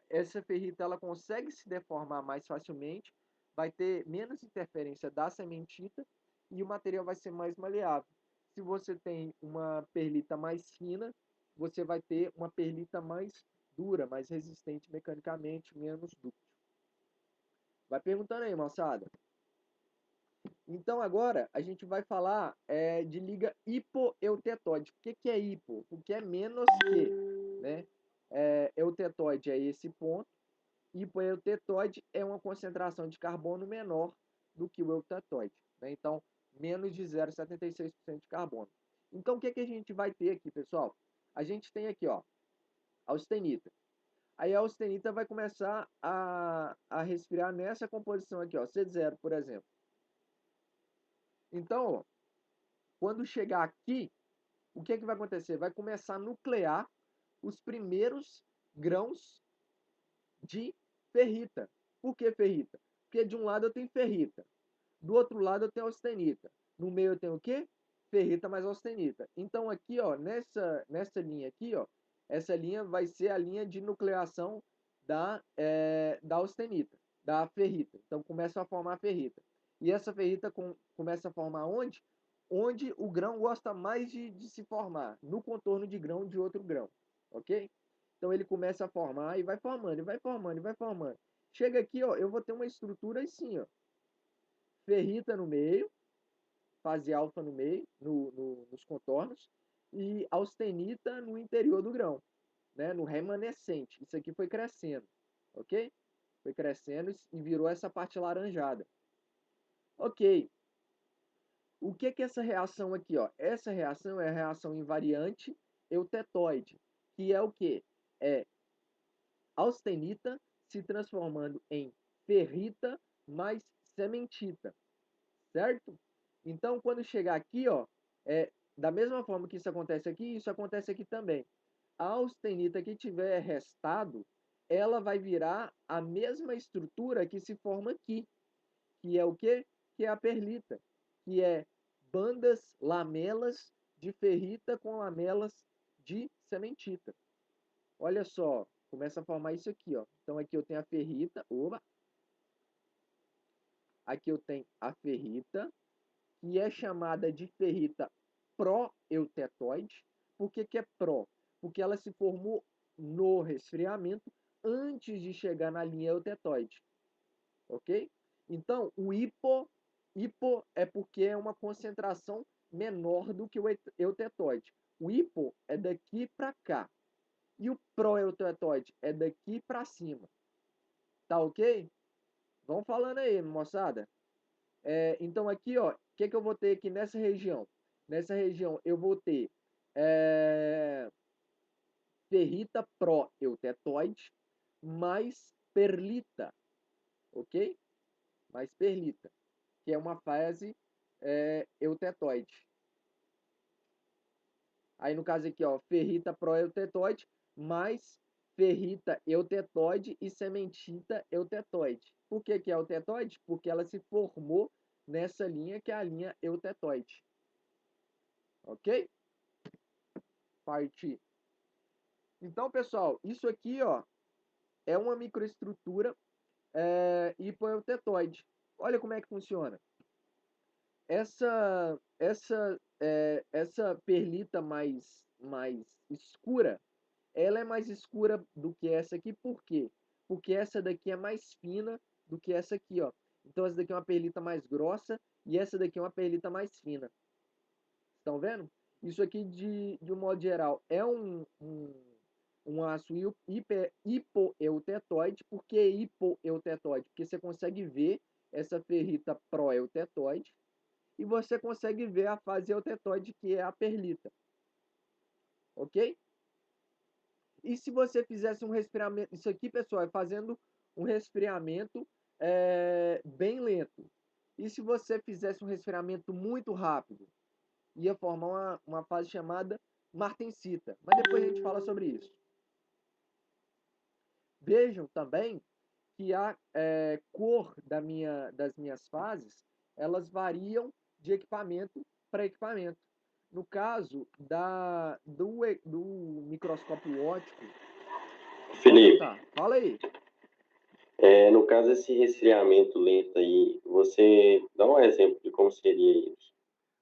Essa ferrita ela consegue se deformar mais facilmente, vai ter menos interferência da sementita e o material vai ser mais maleável. Se você tem uma perlita mais fina, você vai ter uma perlita mais dura, mais resistente mecanicamente, menos dúctil. Vai perguntando aí, moçada. Então agora a gente vai falar de liga hipoeutetóide. O que é hipo? Porque é menos que, né? Eutetóide é esse ponto. Hipoeutetóide é uma concentração de carbono menor do que o eutetóide, né? Então, menos de 0,76% de carbono. Então, o que a gente vai ter aqui, pessoal? A gente tem aqui, ó, austenita. Aí a austenita vai começar a respirar nessa composição aqui, ó, C0, por exemplo. Então, ó, quando chegar aqui, o que vai acontecer? Vai começar a nuclear os primeiros grãos de ferrita. Por que ferrita? Porque de um lado eu tenho ferrita, do outro lado eu tenho austenita. No meio eu tenho o quê? Ferrita mais austenita. Então aqui, ó, nessa linha aqui, ó, essa linha vai ser a linha de nucleação da austenita, da ferrita. Então começa a formar a ferrita. E essa ferrita começa a formar onde? Onde o grão gosta mais de se formar, no contorno de grão de outro grão, ok? Então ele começa a formar e vai formando, e vai formando, e vai formando. Chega aqui, ó, eu vou ter uma estrutura assim, ó. Ferrita no meio, fase alfa no meio, nos contornos, e austenita no interior do grão, né, no remanescente. Isso aqui foi crescendo, ok? Foi crescendo e virou essa parte laranjada. Ok. O que é essa reação aqui, ó? Essa reação é a reação invariante eutetóide, que é o quê? É austenita se transformando em ferrita mais sementita, certo? Então, quando chegar aqui, ó, da mesma forma que isso acontece aqui também. A austenita que tiver restado, ela vai virar a mesma estrutura que se forma aqui, que é o quê? Que é a perlita, que é bandas, lamelas de ferrita com lamelas de sementita. Olha só, começa a formar isso aqui, ó. Então aqui eu tenho a ferrita, aqui eu tenho a ferrita, que é chamada de ferrita pró-eutetóide. Por que é pró? Porque ela se formou no resfriamento antes de chegar na linha eutetóide, ok? Então, o hipo é porque é uma concentração menor do que o eutetóide. O hipo é daqui para cá. E o pró-eutetóide é daqui para cima. Tá ok? Vão falando aí, moçada. Então aqui, ó, o que eu vou ter aqui nessa região? Nessa região eu vou ter ferrita pró-eutetóide mais perlita, ok? Mais perlita, que é uma fase eutetóide. Aí no caso aqui, ó, ferrita pró-eutetóide mais ferrita eutetóide e sementita eutetóide. Por que é eutetóide? Porque ela se formou nessa linha que é a linha eutetóide. Ok? Partir. Então, pessoal, isso aqui, ó, é uma microestrutura hipoeutetóide. Olha como é que funciona. Essa perlita mais escura, ela é mais escura do que essa aqui, por quê? Porque essa daqui é mais fina do que essa aqui, ó. Então essa daqui é uma perlita mais grossa e essa daqui é uma perlita mais fina. Estão vendo? Isso aqui, de um modo geral, é um aço hipoeutetóide. Por que hipoeutetóide? Porque você consegue ver essa ferrita proeutetóide e você consegue ver a fase eutetóide, que é a perlita. Ok? E se você fizesse um resfriamento... Isso aqui, pessoal, é fazendo um resfriamento bem lento. E se você fizesse um resfriamento muito rápido? Ia formar uma fase chamada martensita. Mas depois a gente fala sobre isso. Vejam também que a cor das minhas fases, elas variam de equipamento para equipamento. No caso do microscópio óptico... Felipe, fala aí. No caso desse resfriamento lento aí, você dá um exemplo de como seria isso?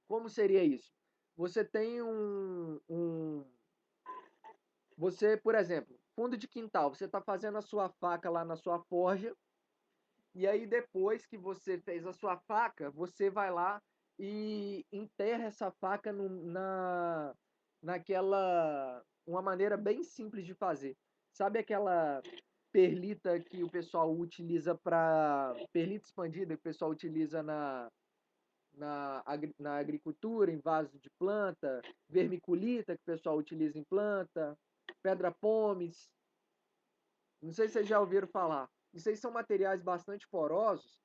Como seria isso? Você tem você, por exemplo, fundo de quintal, você está fazendo a sua faca lá na sua forja, e aí depois que você fez a sua faca, você vai lá e enterra essa faca naquela... Uma maneira bem simples de fazer. Sabe aquela perlita que o pessoal utiliza para... Perlita expandida que o pessoal utiliza na agricultura, em vaso de planta, vermiculita que o pessoal utiliza em planta, pedra pomes. Não sei se vocês já ouviram falar. Isso aí são materiais bastante porosos,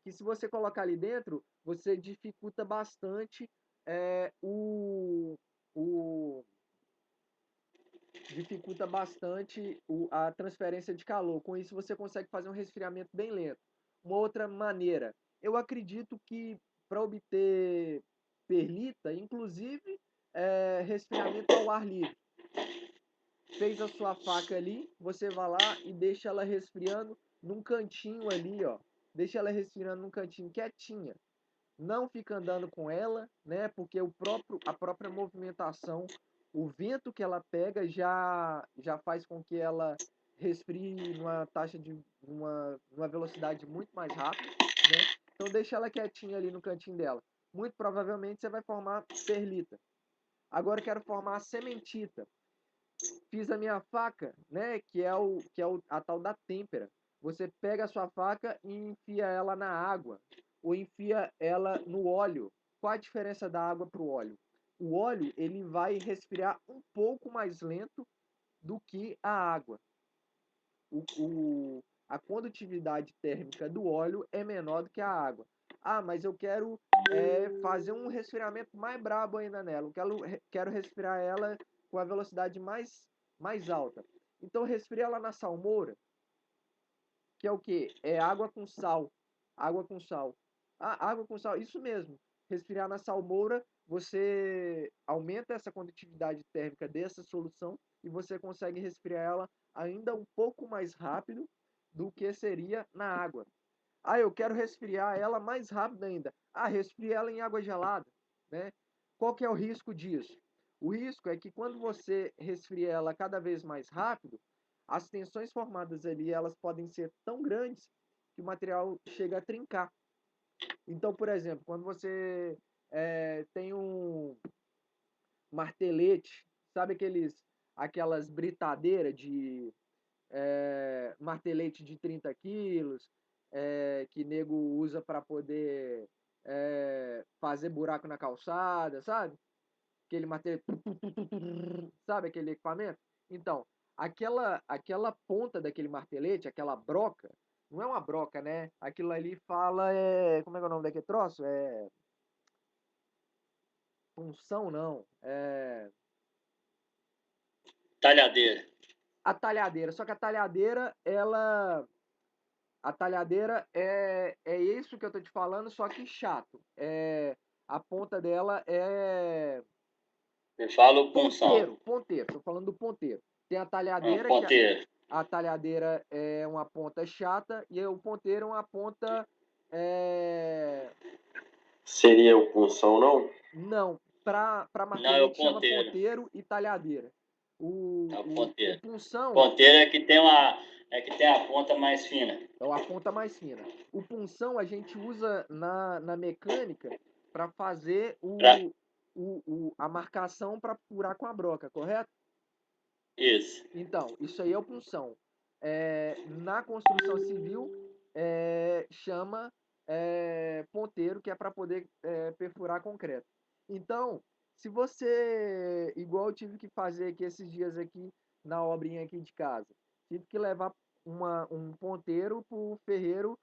que se você colocar ali dentro, você dificulta bastante a transferência de calor. Com isso, você consegue fazer um resfriamento bem lento. Uma outra maneira, eu acredito que para obter perlita, inclusive resfriamento ao ar livre. Fez a sua faca ali, você vai lá e deixa ela resfriando num cantinho ali, ó. Deixa ela resfriando num cantinho quietinha. Não fica andando com ela, né? Porque a própria movimentação, o vento que ela pega já faz com que ela resfrie numa taxa numa velocidade muito mais rápida, né? Então deixa ela quietinha ali no cantinho dela. Muito provavelmente você vai formar perlita. Agora eu quero formar a sementita. Fiz a minha faca, né? Que é a tal da têmpera. Você pega a sua faca e enfia ela na água ou enfia ela no óleo. Qual a diferença da água para o óleo? O óleo ele vai resfriar um pouco mais lento do que a água. A condutividade térmica do óleo é menor do que a água. Ah, mas eu quero fazer um resfriamento mais brabo ainda nela. Eu quero resfriar ela com a velocidade mais alta. Então resfria ela na salmoura, que é o quê? É água com sal. Água com sal. Ah, água com sal, isso mesmo. Resfriar na salmoura, você aumenta essa condutividade térmica dessa solução e você consegue resfriar ela ainda um pouco mais rápido do que seria na água. Ah, eu quero resfriar ela mais rápido ainda. Ah, resfria ela em água gelada, né? Qual que é o risco disso? O risco é que quando você resfria ela cada vez mais rápido, as tensões formadas ali, elas podem ser tão grandes que o material chega a trincar. Então, por exemplo, quando você tem um martelete, sabe aquelas britadeiras de martelete de 30 quilos, que nego usa para poder fazer buraco na calçada, sabe? Aquele martelete, sabe aquele equipamento? Então, aquela ponta daquele martelete, aquela broca, não é uma broca, né? Aquilo ali fala, como é que é o nome daquele troço? Punção, não. Talhadeira. A talhadeira. Só que a talhadeira, é isso que eu tô te falando, só que chato. A ponta dela é... Me fala o punção. Ponteiro. Tô falando do ponteiro. Tem a talhadeira, ponteiro. A talhadeira é uma ponta chata e o ponteiro é uma ponta... Seria o punção, não? Não. Para martelete Não, é o chama ponteiro. ponteiro e talhadeira. É o ponteiro. O punção... Ponteiro é que tem É que tem a ponta mais fina. É a ponta mais fina. O punção a gente usa na mecânica para fazer a marcação para furar com a broca, correto? Isso. Então, isso aí é o punção. Na construção civil, chama ponteiro, que é para poder perfurar concreto. Então, se você, igual eu tive que fazer aqui esses dias aqui na obrinha aqui de casa, tive que levar um ponteiro para o ferreiro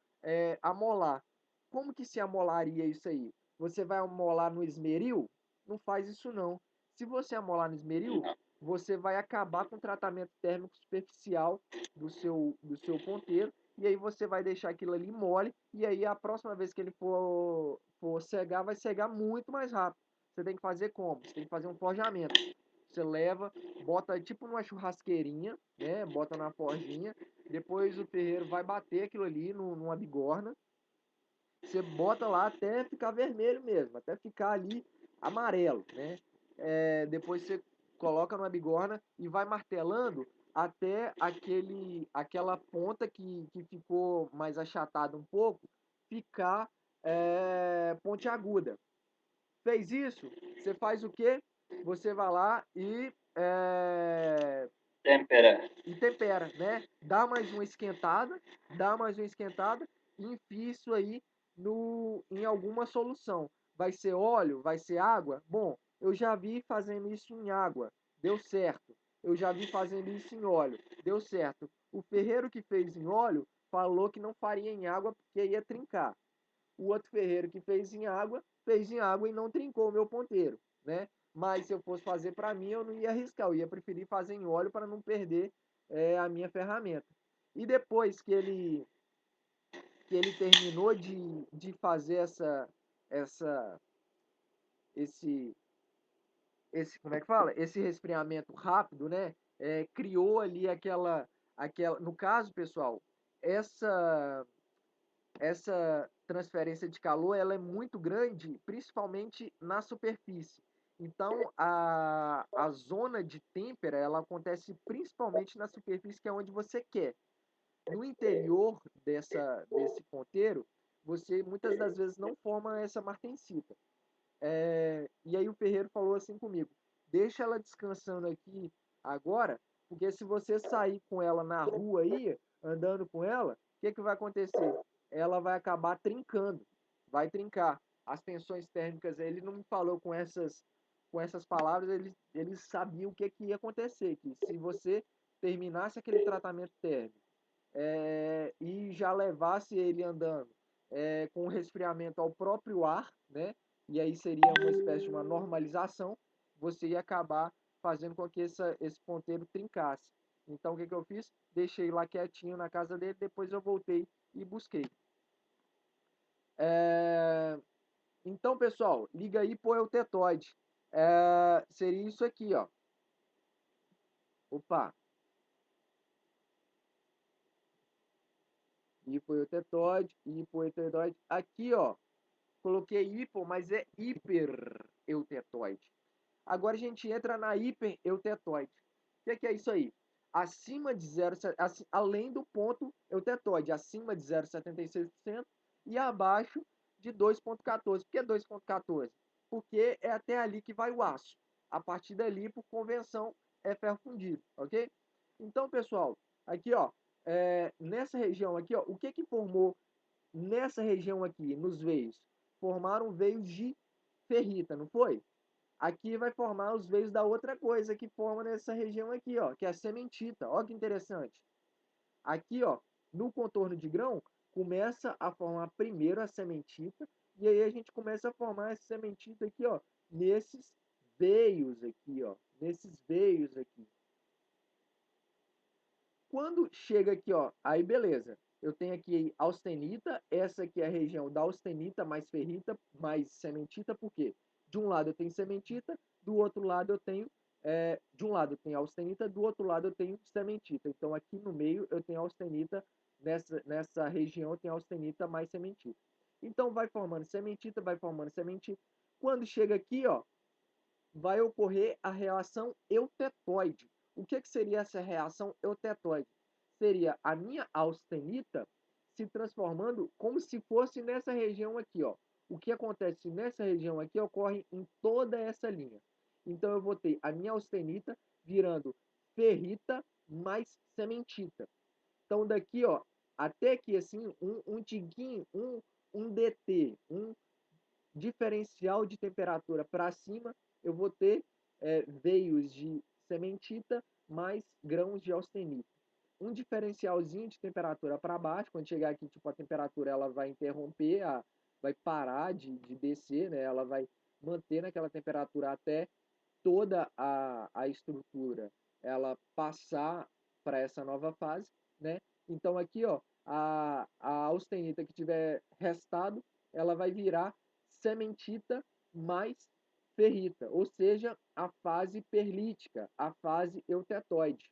amolar. Como que se amolaria isso aí? Você vai amolar no esmeril? Não faz isso não. Se você amolar no esmeril, você vai acabar com o tratamento térmico superficial do seu ponteiro, e aí você vai deixar aquilo ali mole, e aí a próxima vez que ele for cegar, vai cegar muito mais rápido. Você tem que fazer como? Você tem que fazer um forjamento. Você leva, bota tipo numa churrasqueirinha, né? Bota na forjinha, depois o ferreiro vai bater aquilo ali numa bigorna. Você bota lá até ficar vermelho mesmo, até ficar ali amarelo, né? Depois você coloca numa bigorna e vai martelando até aquela ponta que ficou mais achatada um pouco, ficar pontiaguda. Fez isso, você faz o quê? Você vai lá e tempera, né? Dá mais uma esquentada e enfia isso aí em alguma solução. Vai ser óleo? Vai ser água? Bom, eu já vi fazendo isso em água, deu certo. Eu já vi fazendo isso em óleo, deu certo. O ferreiro que fez em óleo falou que não faria em água porque ia trincar. O outro ferreiro que fez em água e não trincou o meu ponteiro, né? Mas se eu fosse fazer para mim, eu não ia arriscar, eu ia preferir fazer em óleo para não perder a minha ferramenta. E depois que ele terminou de fazer como é que fala? Esse resfriamento rápido, né? Criou ali no caso, pessoal, essa transferência de calor ela é muito grande, principalmente na superfície. Então, a zona de têmpera ela acontece principalmente na superfície, que é onde você quer. No interior desse ponteiro, você muitas das vezes não forma essa martensita. E aí o ferreiro falou assim comigo: deixa ela descansando aqui agora, porque se você sair com ela na rua aí, andando com ela, o que vai acontecer? Ela vai acabar trincando, vai trincar. As tensões térmicas, ele não me falou com essas palavras, ele sabia o que ia acontecer, que se você terminasse aquele tratamento térmico e já levasse ele andando com resfriamento ao próprio ar, né? E aí seria uma espécie de uma normalização, você ia acabar fazendo com que esse ponteiro trincasse. Então, o que eu fiz? Deixei lá quietinho na casa dele, depois eu voltei e busquei. Então, pessoal, liga aí pro eutetoide. Seria isso aqui, ó. Opa! Hipoeutetoide, hipoeutetoide. Aqui, ó, coloquei hipo, mas é hipereutetoide. Agora a gente entra na hipereutetoide. O que é isso aí? Acima de 0, além do ponto eutetoide, acima de 0,76% e abaixo de 2,14%. Por que 2,14%? Porque é até ali que vai o aço. A partir dali, por convenção, é ferro fundido, ok? Então, pessoal, aqui, ó, nessa região aqui, ó, o que formou nessa região aqui, nos veios? Formaram veios de ferrita, não foi? Aqui vai formar os veios da outra coisa que forma nessa região aqui, ó, que é a sementita. Ó que interessante. Aqui, ó, no contorno de grão, começa a formar primeiro a sementita, e aí a gente começa a formar essa sementita aqui, ó, nesses veios aqui, ó, nesses veios aqui. Quando chega aqui, ó, aí beleza. Eu tenho aqui austenita, essa aqui é a região da austenita mais ferrita, mais sementita, por quê? De um lado eu tenho sementita, do outro lado eu tenho, de um lado eu tenho austenita, do outro lado eu tenho sementita. Então aqui no meio eu tenho austenita, nessa região eu tenho austenita mais sementita. Então vai formando sementita, vai formando sementita. Quando chega aqui, ó, vai ocorrer a reação eutetoide. O que seria essa reação eutetoide? seria a minha austenita se transformando como se fosse nessa região aqui, ó. O que acontece nessa região aqui ocorre em toda essa linha. Então, eu vou ter a minha austenita virando ferrita mais cementita. Então, daqui, ó, até aqui, assim, um tiquinho, um DT, um diferencial de temperatura para cima, eu vou ter veios de cementita mais grãos de austenita. Um diferencialzinho de temperatura para baixo, quando chegar aqui, tipo, a temperatura ela vai interromper, vai parar de descer, né? Ela vai manter naquela temperatura até toda a estrutura ela passar para essa nova fase, né? Então aqui, ó, a austenita que tiver restado, ela vai virar cementita mais ferrita, ou seja, a fase perlítica, a fase eutetoide.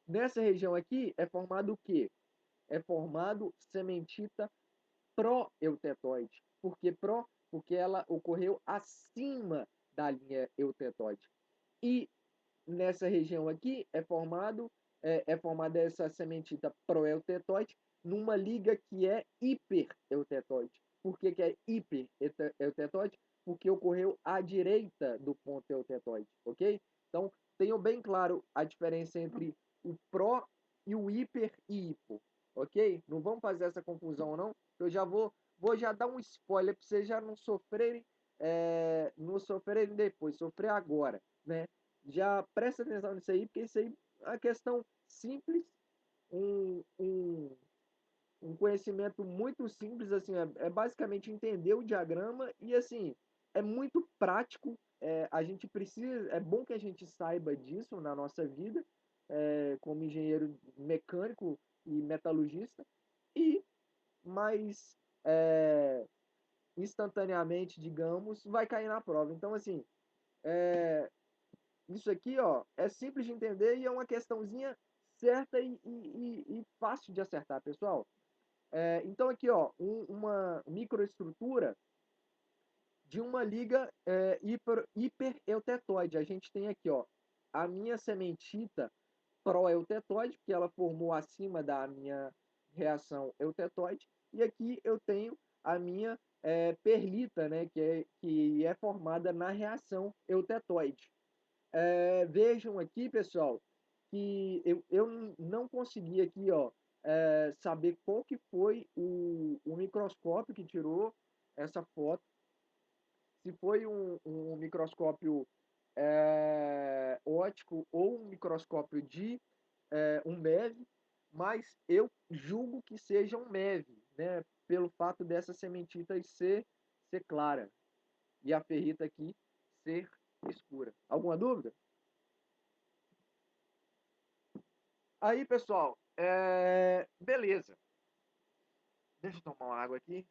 Nessa região aqui é formado o quê? É formado cementita pró-eutetoide. Por que pró? Porque ela ocorreu acima da linha eutetoide. E nessa região aqui é formada essa sementita proeutetoide numa liga que é hipereutetoide. Por que é hipereutetoide? Porque ocorreu à direita do ponto eutetoide, ok? Então, tenham bem claro a diferença entre o pró e o hiper e hipo, ok? Não vamos fazer essa confusão, não. Eu já vou já dar um spoiler para vocês já não sofrerem, depois, sofrer agora, né? Já presta atenção nisso aí, porque isso aí é uma questão simples, um conhecimento muito simples, assim, é basicamente entender o diagrama e, assim, é muito prático, a gente precisa, é bom que a gente saiba disso na nossa vida, como engenheiro mecânico e metalurgista, e mais instantaneamente, digamos, vai cair na prova. Então, assim, isso aqui, ó, é simples de entender e é uma questãozinha certa e fácil de acertar, pessoal. Então, aqui, ó, uma microestrutura de uma liga hipereutetoide. A gente tem aqui, ó, a minha sementita pró-eutetoide, porque ela formou acima da minha reação eutetoide. E aqui eu tenho a minha perlita, né, que é formada na reação eutetoide. Vejam aqui, pessoal, que eu não consegui aqui, ó, saber qual que foi o microscópio que tirou essa foto. Se foi um microscópio óptico ou um microscópio de um MEV, mas eu julgo que seja um MEV, né, pelo fato dessa sementita ser clara e a ferrita aqui ser escura. Alguma dúvida? Aí, pessoal, beleza. Deixa eu tomar uma água aqui.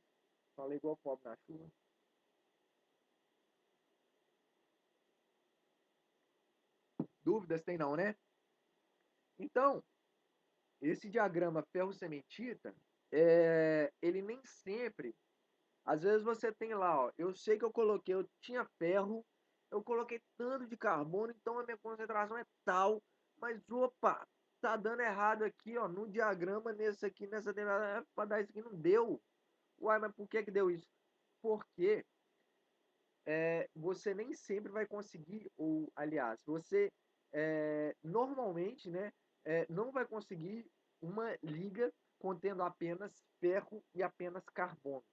Falei igual pobre na chuva. Dúvidas tem não, né? Então, esse diagrama ferro-cementita, ele nem sempre... Às vezes você tem lá, ó, eu sei que eu tinha ferro, eu coloquei tanto de carbono, então a minha concentração é tal, mas opa, tá dando errado aqui, ó, no diagrama, nessa temperatura, para dar isso aqui não deu. Uai, mas por que deu isso? Porque você nem sempre vai conseguir, ou aliás, você normalmente, né, não vai conseguir uma liga contendo apenas ferro e apenas carbono.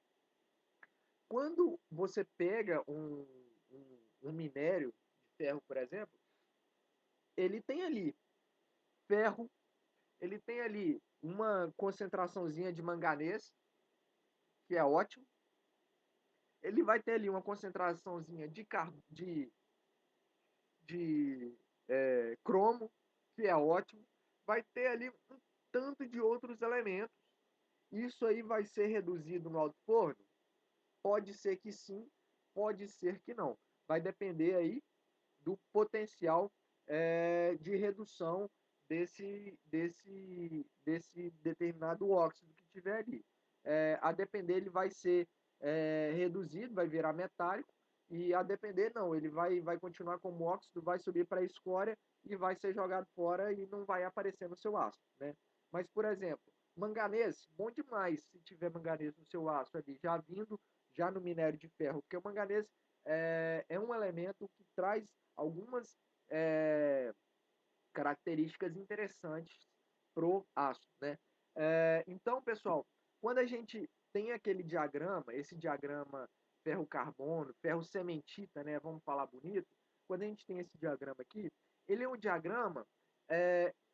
Quando você pega um minério de ferro, por exemplo, ele tem ali ferro, ele tem ali uma concentraçãozinha de manganês, que é ótimo. Ele vai ter ali uma concentraçãozinha de cromo, que é ótimo. Vai ter ali um tanto de outros elementos. Isso aí vai ser reduzido no alto forno? Pode ser que sim, pode ser que não. Vai depender aí do potencial de redução desse determinado óxido que tiver ali. A depender, ele vai ser reduzido, vai virar metálico, e a depender não, ele vai continuar como óxido, vai subir para a escória e vai ser jogado fora e não vai aparecer no seu aço, né? Mas, por exemplo, manganês, bom demais se tiver manganês no seu aço ali, já vindo já no minério de ferro, porque o manganês é um elemento que traz algumas características interessantes pro aço, né? Então, pessoal, quando a gente tem aquele diagrama, esse diagrama ferro-carbono, ferro-cementita, né? Vamos falar bonito. Quando a gente tem esse diagrama aqui, ele é um diagrama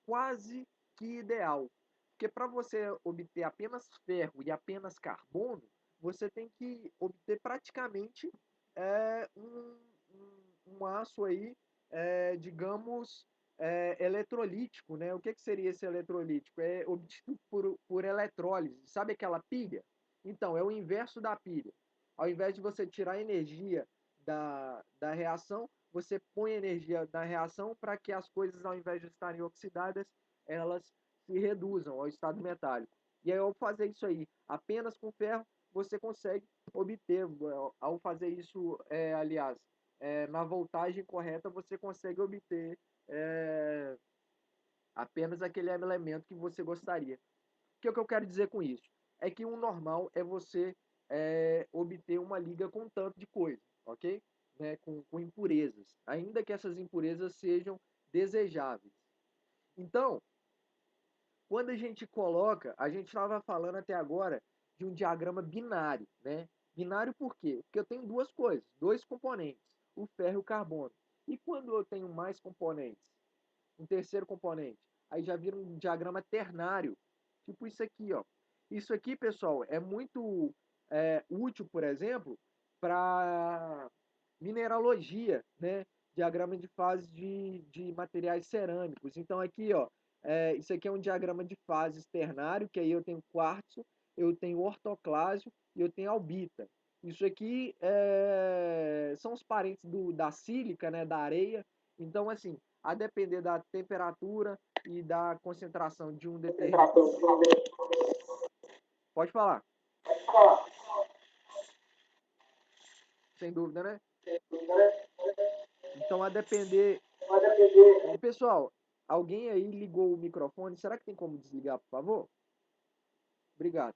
quase que ideal. Porque para você obter apenas ferro e apenas carbono, você tem que obter praticamente um aço aí, digamos, eletrolítico, né? O que seria esse eletrolítico? É obtido por eletrólise. Sabe aquela pilha? Então, é o inverso da pilha. Ao invés de você tirar a energia da reação, você põe energia na reação para que as coisas, ao invés de estarem oxidadas, elas se reduzam ao estado metálico. E aí, ao fazer isso aí apenas com ferro, você consegue obter, ao fazer isso, aliás, na voltagem correta, você consegue obter apenas aquele elemento que você gostaria. O que eu quero dizer com isso? É que o normal é você obter uma liga com tanto de coisa, ok? Né? Com impurezas, ainda que essas impurezas sejam desejáveis. Então, quando a gente coloca, a gente estava falando até agora de um diagrama binário, né? Binário por quê? Porque eu tenho duas coisas, dois componentes, o ferro e o carbono. E quando eu tenho mais componentes? Um terceiro componente. Aí já vira um diagrama ternário. Tipo isso aqui, ó. Isso aqui, pessoal, é muito útil, por exemplo, para mineralogia, né? Diagrama de fase de materiais cerâmicos. Então aqui, ó, isso aqui é um diagrama de fases ternário, que aí eu tenho quartzo, eu tenho ortoclásio e eu tenho albita. Isso aqui são os parentes da sílica, né, da areia. Então, assim, a depender da temperatura e da concentração de um determinado... Pode falar. Sem dúvida, né? Então, a depender... Ô, pessoal, alguém aí ligou o microfone? Será que tem como desligar, por favor? Obrigado.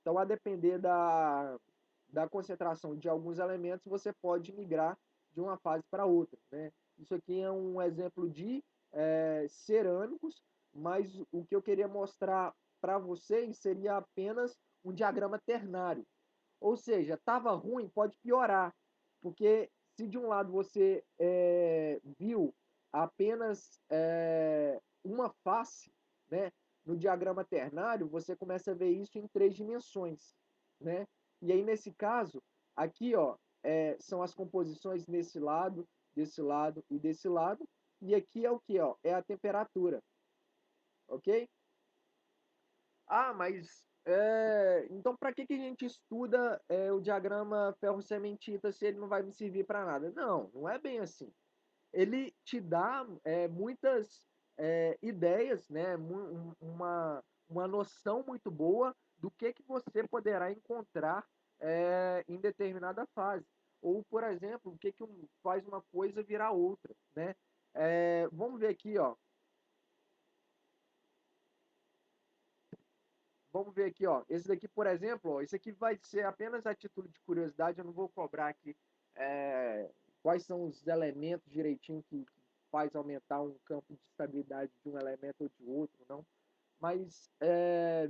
Então, a depender da concentração de alguns elementos, você pode migrar de uma fase para outra, né? Isso aqui é um exemplo de cerâmicos, mas o que eu queria mostrar para vocês seria apenas um diagrama ternário. Ou seja, estava ruim, pode piorar, porque se de um lado você viu apenas uma face, né, no diagrama ternário, você começa a ver isso em 3 dimensões, né? E aí, nesse caso, aqui, ó, são as composições nesse lado, desse lado e desse lado, e aqui é o que, ó? É a temperatura, ok? Ah, mas então para que a gente estuda o diagrama ferro-cementita se ele não vai me servir para nada? Não, não é bem assim. Ele te dá muitas ideias, né? Uma noção muito boa do que você poderá encontrar em determinada fase. Ou, por exemplo, o que faz uma coisa virar outra, né? Vamos ver aqui, ó. Vamos ver aqui, ó. Esse daqui, por exemplo, ó, esse aqui vai ser apenas a título de curiosidade. Eu não vou cobrar aqui quais são os elementos direitinho que faz aumentar um campo de estabilidade de um elemento ou de outro, não. Mas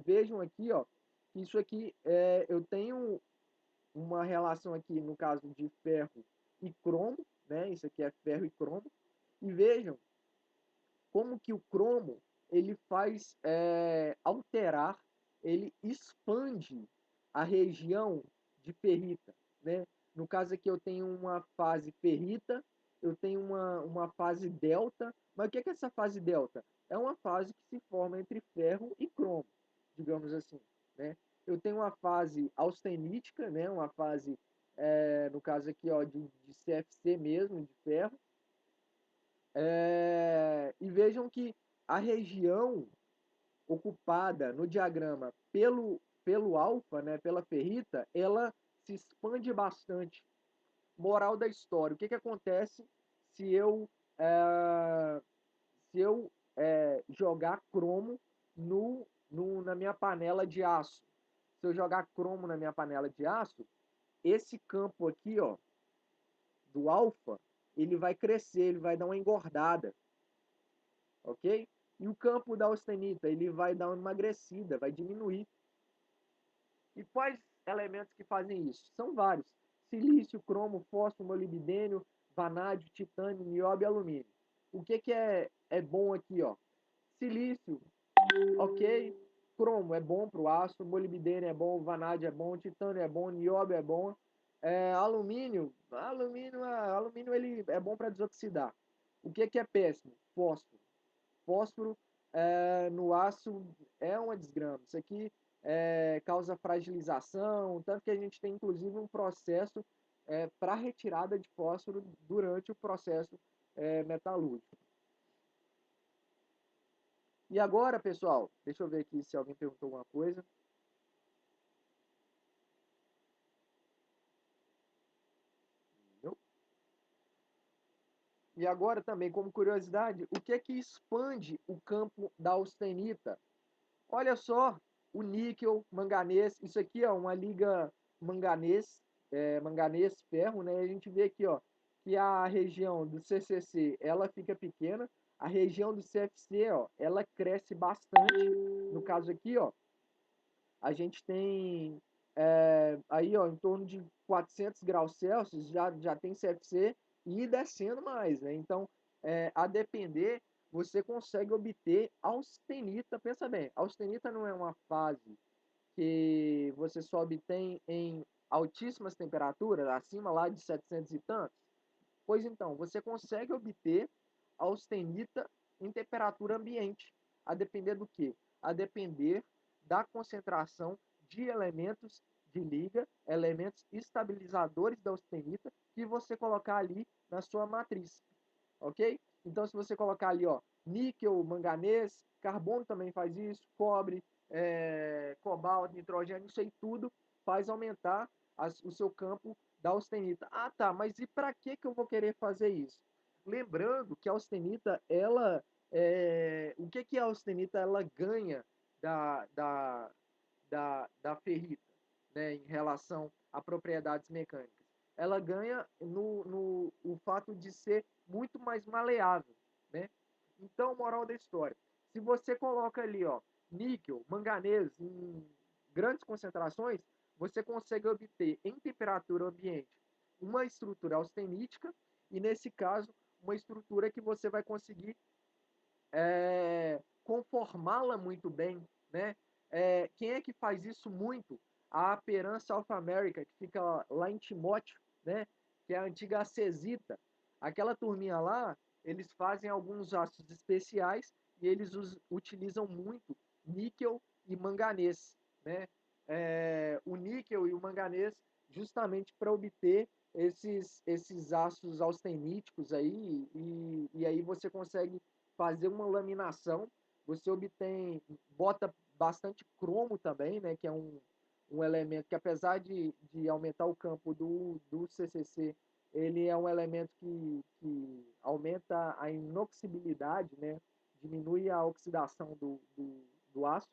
vejam aqui, ó, que isso aqui eu tenho uma relação aqui no caso de ferro e cromo, né? Isso aqui é ferro e cromo. E vejam como que o cromo ele faz alterar, ele expande a região de ferrita, né? No caso aqui eu tenho uma fase ferrita, eu tenho uma fase delta, mas o que é essa fase delta? É uma fase que se forma entre ferro e cromo, digamos assim, né? Eu tenho uma fase austenítica, né? Uma fase, no caso aqui, ó, de CFC mesmo, de ferro, e vejam que a região ocupada no diagrama pelo alfa, né, pela ferrita, ela se expande bastante. moral da história, o que acontece se eu jogar cromo na minha panela de aço? Se eu jogar cromo na minha panela de aço, esse campo aqui, ó, do alfa, ele vai crescer, ele vai dar uma engordada, ok? E o campo da austenita, ele vai dar uma emagrecida, vai diminuir. E quais elementos que fazem isso? São vários: silício, cromo, fósforo, molibdênio, vanádio, titânio, nióbio e alumínio. O que é bom aqui, ó? Silício, ok. Cromo é bom para o aço, molibdênio é bom, vanádio é bom, titânio é bom, nióbio é bom. Alumínio ele é bom para desoxidar. O que é péssimo? Fósforo. Fósforo no aço é uma desgrama. Isso aqui causa fragilização, tanto que a gente tem inclusive um processo para retirada de fósforo durante o processo metalúrgico. E agora, pessoal, deixa eu ver aqui se alguém perguntou alguma coisa. E agora também, como curiosidade, o que expande o campo da austenita? Olha só, o níquel, manganês, isso aqui é uma liga manganês-ferro, né? A gente vê aqui, ó, que a região do CCC, ela fica pequena, a região do CFC, ó, ela cresce bastante. No caso aqui, ó, a gente tem aí, ó, em torno de 400 graus Celsius, já tem CFC e descendo mais, né? Então, a depender, você consegue obter austenita. Pensa bem, austenita não é uma fase que você só obtém em altíssimas temperaturas, acima lá de 700 e tantos. Pois então, você consegue obter austenita em temperatura ambiente, a depender do quê? A depender da concentração de elementos de liga, elementos estabilizadores da austenita que você colocar ali na sua matriz, ok? Então, se você colocar ali, ó, níquel, manganês, carbono também faz isso, cobre, cobalto, nitrogênio, isso aí tudo faz aumentar o seu campo da austenita. Ah, tá, mas e para que eu vou querer fazer isso? Lembrando que a austenita, ela, o que a austenita ela ganha da ferrita, né, em relação a propriedades mecânicas? Ela ganha no o fato de ser muito mais maleável, né? Então, moral da história, se você coloca ali, ó, níquel, manganês em grandes concentrações, você consegue obter em temperatura ambiente uma estrutura austenítica e, nesse caso, uma estrutura que você vai conseguir conformá-la muito bem, né? Quem é que faz isso muito? A Aperan South America, que fica lá em Timóteo, né? Que é a antiga Acesita. Aquela turminha lá, eles fazem alguns aços especiais e eles utilizam muito níquel e manganês, né? O níquel e o manganês justamente para obter esses aços austeníticos aí, e aí você consegue fazer uma laminação, você bota bastante cromo também, né, que é um elemento que, apesar de aumentar o campo do CCC, ele é um elemento que aumenta a inoxibilidade, né, diminui a oxidação do aço.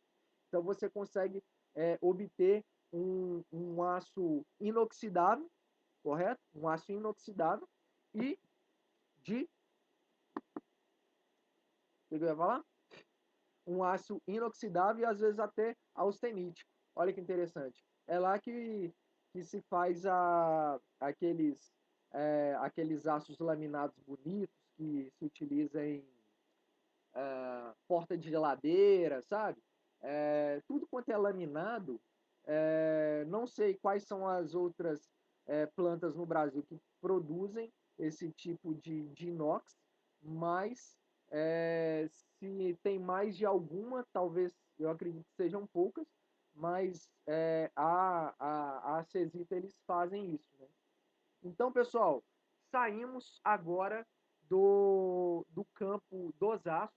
Então você consegue obter um aço inoxidável, correto? Um aço inoxidável e de... O que eu ia falar? Um aço inoxidável e às vezes até austenítico. Olha que interessante. É lá que se faz aqueles aços laminados bonitos que se utiliza em porta de geladeira, sabe? Tudo quanto é laminado, não sei quais são as outras plantas no Brasil que produzem esse tipo de inox, mas se tem mais de alguma, talvez, eu acredito que sejam poucas, mas a Acesita eles fazem isso, né? Então, pessoal, saímos agora do campo dos aços.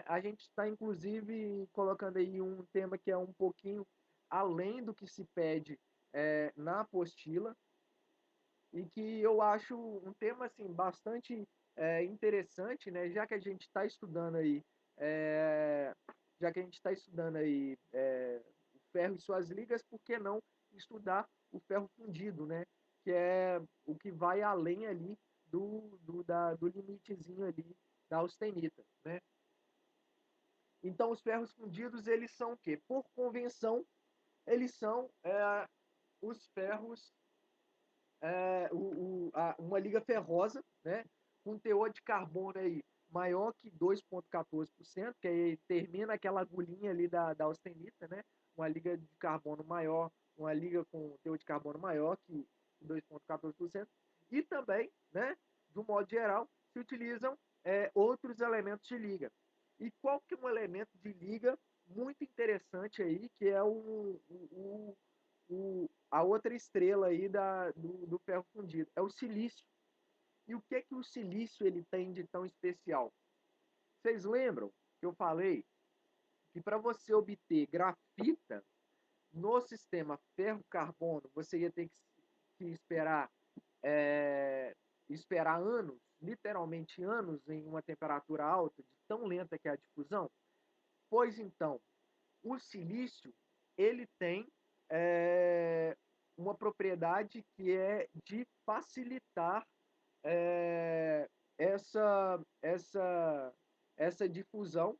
A gente está, inclusive, colocando aí um tema que é um pouquinho além do que se pede na apostila. e que eu acho um tema assim bastante interessante, né? Já que a gente está estudando aí, o ferro e suas ligas, por que não estudar o ferro fundido, né? Que é o que vai além ali do limitezinho ali da austenita, né? Então, os ferros fundidos, eles são o quê? Por convenção, eles são os ferros, uma liga ferrosa, né? Com teor de carbono aí maior que 2,14%, que aí termina aquela agulhinha ali da austenita, né? Uma liga de carbono maior, uma liga com teor de carbono maior que 2,14%. E também, né? Do modo geral, se utilizam outros elementos de liga. E qual que é um elemento de liga muito interessante aí, que é a outra estrela aí do ferro fundido? É o silício. E o que o silício ele tem de tão especial? Vocês lembram que eu falei que para você obter grafita no sistema ferro-carbono, você ia ter que esperar anos, literalmente anos, em uma temperatura alta, de tão lenta que é a difusão? Pois então, o silício ele tem uma propriedade que é de facilitar essa difusão,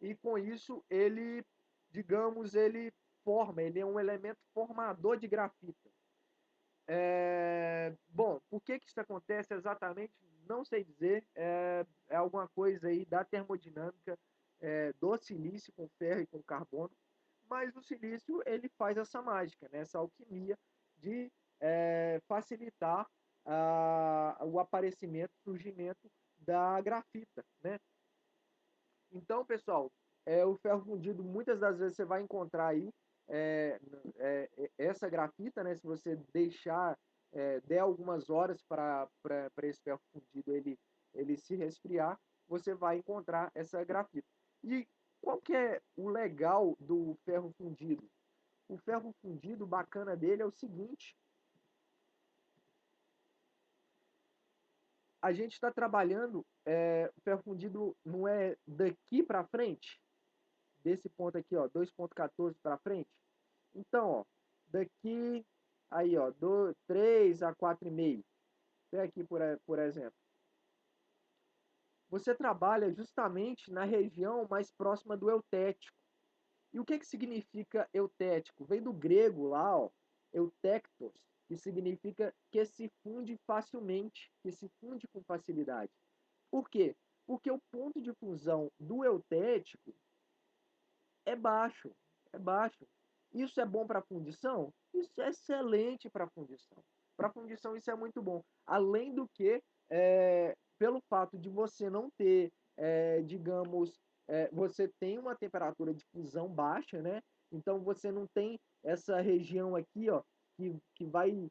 e com isso ele, digamos, ele é um elemento formador de grafita. Bom, por que isso acontece exatamente? Não sei dizer, é alguma coisa aí da termodinâmica do silício com ferro e com carbono, mas o silício ele faz essa mágica, né? Essa alquimia de facilitar o aparecimento, o surgimento da grafita, né? Então, pessoal, o ferro fundido, muitas das vezes você vai encontrar aí essa grafita, né? Se você deixar, der algumas horas para esse ferro fundido ele se resfriar, você vai encontrar essa grafita. E qual que é o legal do ferro fundido? O ferro fundido, o bacana dele é o seguinte: a gente está trabalhando, o ferro fundido não é daqui para frente, desse ponto aqui, ó, 2,14 para frente. Então, ó, daqui, aí, ó, 3 a 4,5. Até aqui, por exemplo. Você trabalha justamente na região mais próxima do eutético. E o que significa eutético? Vem do grego lá, ó, eutectos, que significa que se funde facilmente, que se funde com facilidade. Por quê? Porque o ponto de fusão do eutético é baixo, é baixo. Isso é bom para fundição? Isso é excelente para fundição. Para fundição isso é muito bom. Além do que, pelo fato de você não ter, digamos, você tem uma temperatura de fusão baixa, né? Então você não tem essa região aqui, ó, que vai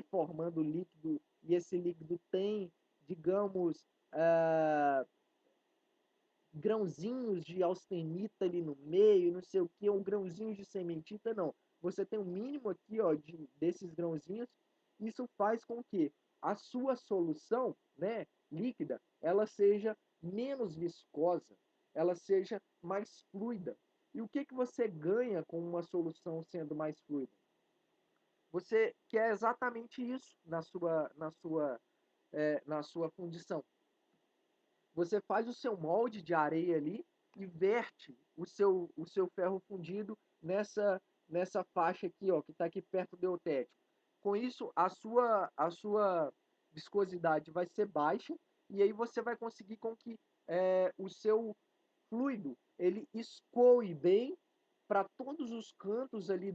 formando líquido, e esse líquido tem, digamos, grãozinhos de austenita ali no meio, não sei o que, ou grãozinhos de sementita, não. Você tem um mínimo aqui, ó, desses grãozinhos. Isso faz com que a sua solução, né, líquida, ela seja menos viscosa, ela seja mais fluida. E o que você ganha com uma solução sendo mais fluida? Você quer exatamente isso na sua fundição. Você faz o seu molde de areia ali e verte o seu ferro fundido nessa faixa aqui, ó, que está aqui perto do eutético. Com isso, a sua viscosidade vai ser baixa, e aí você vai conseguir com que o seu fluido ele escoe bem para todos os cantos ali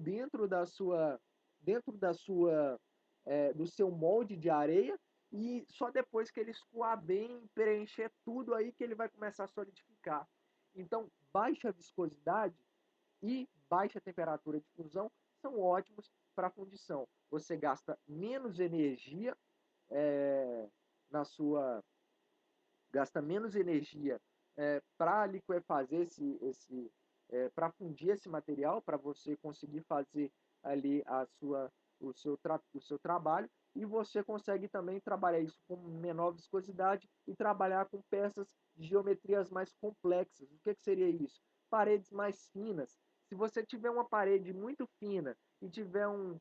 do seu molde de areia, e só depois que ele escoar bem, preencher tudo, aí que ele vai começar a solidificar. Então, baixa viscosidade e baixa temperatura de fusão são ótimos para fundição. Você gasta menos energia na sua gasta menos energia para liquefazer para fundir esse material, para você conseguir fazer ali o seu trabalho, e você consegue também trabalhar isso com menor viscosidade e trabalhar com peças de geometrias mais complexas. O que seria isso? Paredes mais finas. Se você tiver uma parede muito fina e tiver um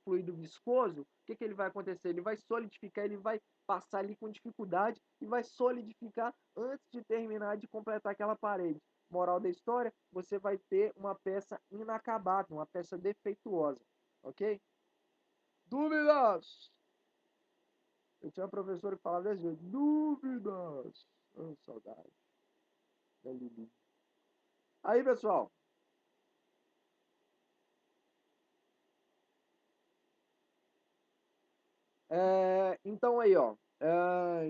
fluido viscoso, o que ele vai acontecer? Ele vai solidificar, ele vai passar ali com dificuldade e vai solidificar antes de terminar de completar aquela parede. Moral da história, você vai ter uma peça inacabada, uma peça defeituosa, ok? Dúvidas? Eu tinha uma professora que falava desse jeito, dúvidas? Oh, saudade. Aí, pessoal. Então aí, ó.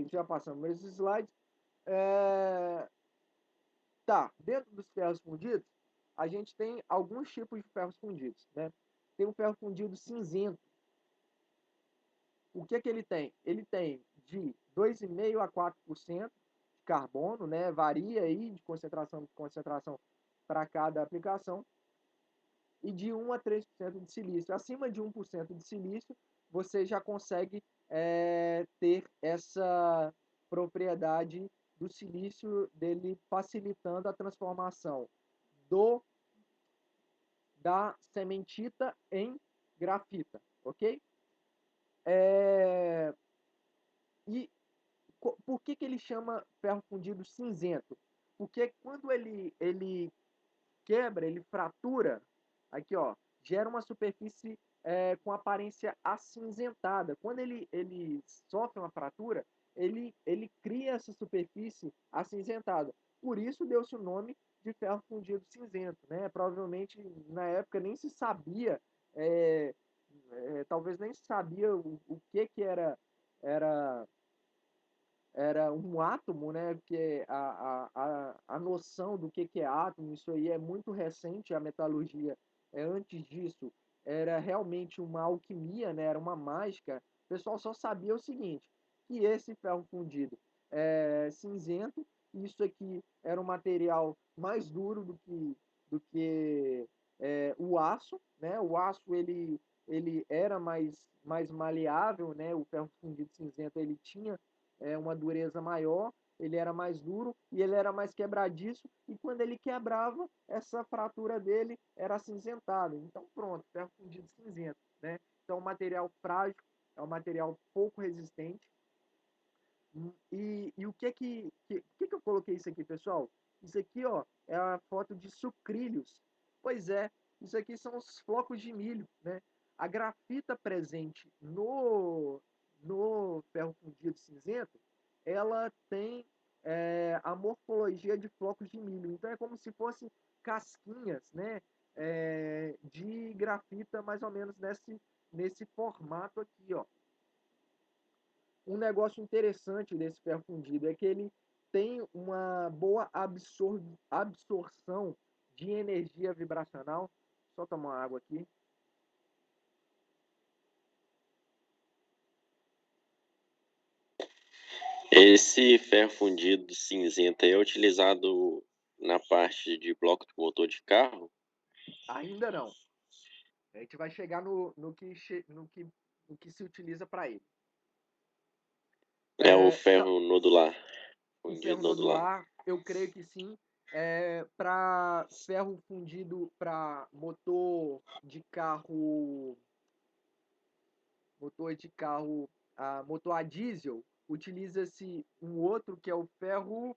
Já passamos esses slides. Tá, dentro dos ferros fundidos, a gente tem alguns tipos de ferros fundidos, né? Tem o ferro fundido cinzento. O que ele tem? Ele tem de 2,5% a 4% de carbono, né? Varia aí de concentração para cada aplicação. E de 1 a 3% de silício. Acima de 1% de silício, você já consegue ter essa propriedade do silício dele facilitando a transformação da cementita em grafita, ok? E por que ele chama ferro fundido cinzento? Porque quando ele quebra, ele fratura, aqui ó, gera uma superfície com aparência acinzentada. Quando ele sofre uma fratura, ele cria essa superfície acinzentada. Por isso deu-se o nome de ferro fundido cinzento, né? Provavelmente na época nem se sabia, talvez nem se sabia o que era um átomo, né? Porque a noção do que é átomo, isso aí é muito recente, a metalurgia antes disso era realmente uma alquimia, né? Era uma mágica. O pessoal só sabia o seguinte, que esse ferro fundido é cinzento, isso aqui era um material mais duro do que o aço, né? O aço ele era mais maleável, né? O ferro fundido cinzento ele tinha uma dureza maior, ele era mais duro e ele era mais quebradiço, e quando ele quebrava, essa fratura dele era acinzentada. Então pronto, ferro fundido cinzento, né? Então é um material frágil, é um material pouco resistente. E o que eu coloquei isso aqui, pessoal? Isso aqui, ó, é a foto de sucrilhos. Pois é, isso aqui são os flocos de milho, né? A grafita presente no ferro fundido cinzento, ela tem a morfologia de flocos de milho. Então é como se fossem casquinhas, né? De grafita mais ou menos nesse formato aqui, ó. Um negócio interessante desse ferro fundido é que ele tem uma boa absorção de energia vibracional. Só tomar uma água aqui. Esse ferro fundido cinzento é utilizado na parte de bloco de motor de carro? Ainda não. A gente vai chegar no que se utiliza para ele. É o ferro nodular. O ferro nodular, eu creio que sim. Para ferro fundido para motor de carro motor a diesel, utiliza-se um outro que é o ferro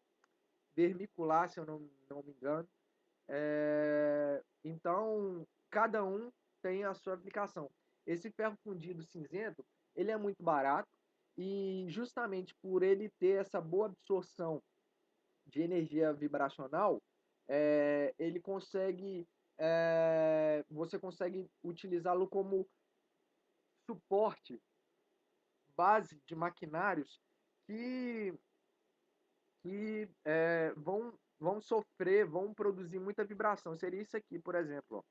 vermicular, se eu não me engano. Então, cada um tem a sua aplicação. Esse ferro fundido cinzento, ele é muito barato e justamente por ele ter essa boa absorção de energia vibracional, ele consegue, você consegue utilizá-lo como suporte, base de maquinários que vão sofrer, vão produzir muita vibração. Seria isso aqui, por exemplo. Ó.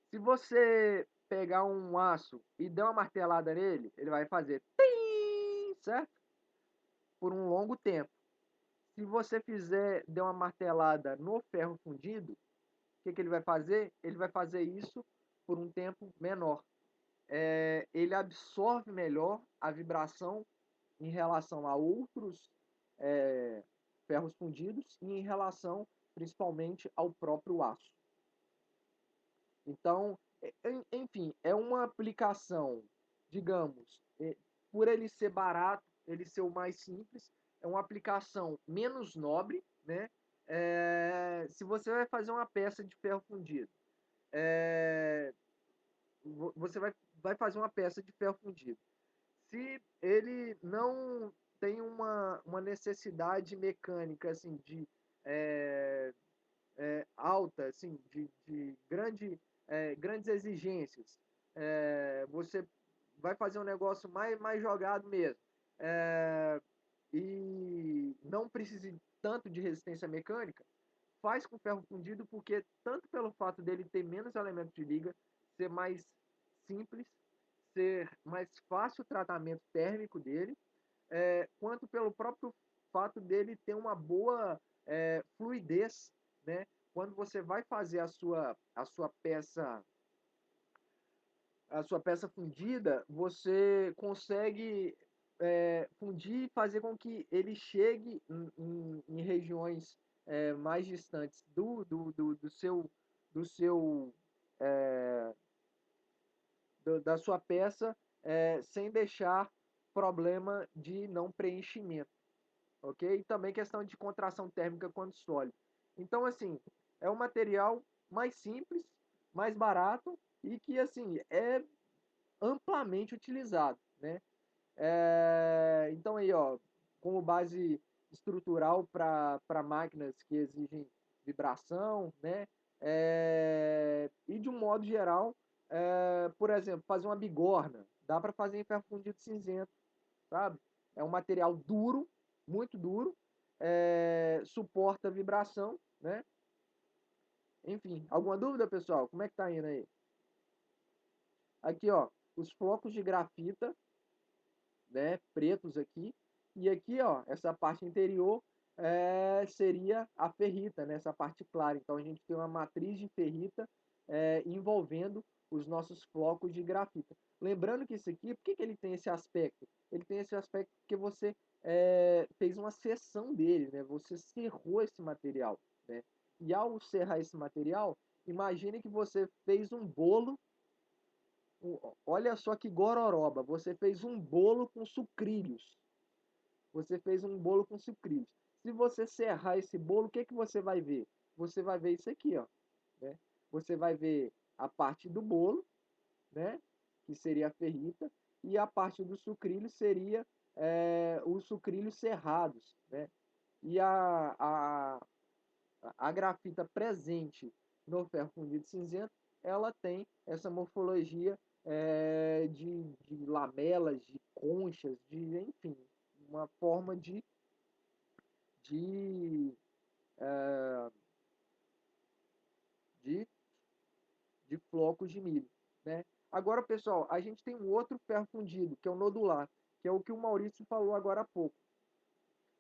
Se você pegar um aço e der uma martelada nele, ele vai fazer tim, certo? Por um longo tempo. Se você der uma martelada no ferro fundido, o que ele vai fazer? Ele vai fazer isso por um tempo menor. Ele absorve melhor a vibração em relação a outros ferros fundidos e em relação principalmente ao próprio aço. Então, enfim, é uma aplicação, digamos, por ele ser barato, ele ser o mais simples, é uma aplicação menos nobre, né? Se você vai fazer uma peça de ferro fundido, você vai fazer uma peça de ferro fundido. Se ele não tem uma necessidade mecânica assim de alta, assim, de grandes exigências, você vai fazer um negócio mais jogado mesmo, e não precise tanto de resistência mecânica, faz com ferro fundido, porque tanto pelo fato dele ter menos elementos de liga, ser mais simples, ser mais fácil o tratamento térmico dele, quanto pelo próprio fato dele ter uma boa fluidez, né? Quando você vai fazer a sua peça fundida, você consegue fundir e fazer com que ele chegue em regiões mais distantes da sua peça, sem deixar problema de não preenchimento, ok? E também questão de contração térmica quando sólido. Então, assim, é um material mais simples, mais barato e que, assim, é amplamente utilizado, né? Então aí, ó, como base estrutural para máquinas que exigem vibração, né? E de um modo geral, por exemplo, fazer uma bigorna, dá para fazer em ferro fundido cinzento, sabe? É um material duro, muito duro, suporta vibração, né? Enfim, alguma dúvida, pessoal? Como é que tá indo aí? Aqui, ó, os flocos de grafita, né, pretos aqui, e aqui, ó, essa parte interior seria a ferrita, né, essa parte clara. Então a gente tem uma matriz de ferrita envolvendo os nossos flocos de grafita. Lembrando que isso aqui, por que ele tem esse aspecto? Ele tem esse aspecto porque você fez uma seção dele, né? Você serrou esse material, né? E ao serrar esse material, imagine que você fez um bolo. Olha só que gororoba, você fez um bolo com sucrilhos. Você fez um bolo com sucrilhos. Se você serrar esse bolo, o que você vai ver? Você vai ver isso aqui, ó, né? Você vai ver a parte do bolo, né? Que seria a ferrita, e a parte do sucrilho seria os sucrilhos serrados, né? E a grafita presente no ferro fundido cinzento, ela tem essa morfologia de lamelas, de conchas, enfim, uma forma de, de, de flocos de milho, né? Agora, pessoal, a gente tem um outro ferro fundido, que é o nodular, que é o que o Maurício falou agora há pouco.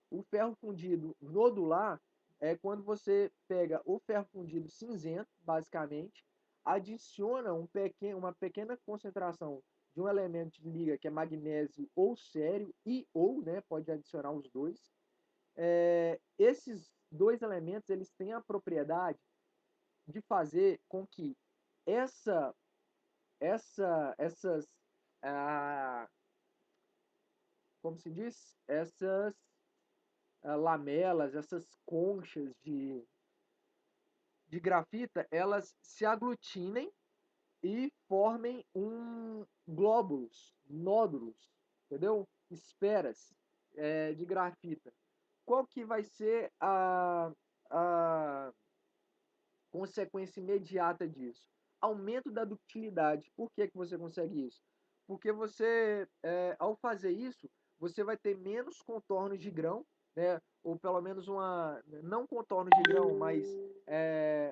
O ferro fundido nodular é quando você pega o ferro fundido cinzento, basicamente, adiciona uma pequena concentração de um elemento de liga que é magnésio ou cério, né, pode adicionar os dois. Esses dois elementos eles têm a propriedade de fazer com que essas como se diz? Essas lamelas, essas conchas de grafita, elas se aglutinem e formem glóbulos, nódulos, entendeu? Esferas de grafita. Qual que vai ser a consequência imediata disso? Aumento da ductilidade. Por que você consegue isso? Porque você, ao fazer isso, você vai ter menos contornos de grão, né? Ou pelo menos não contornos de grão, mas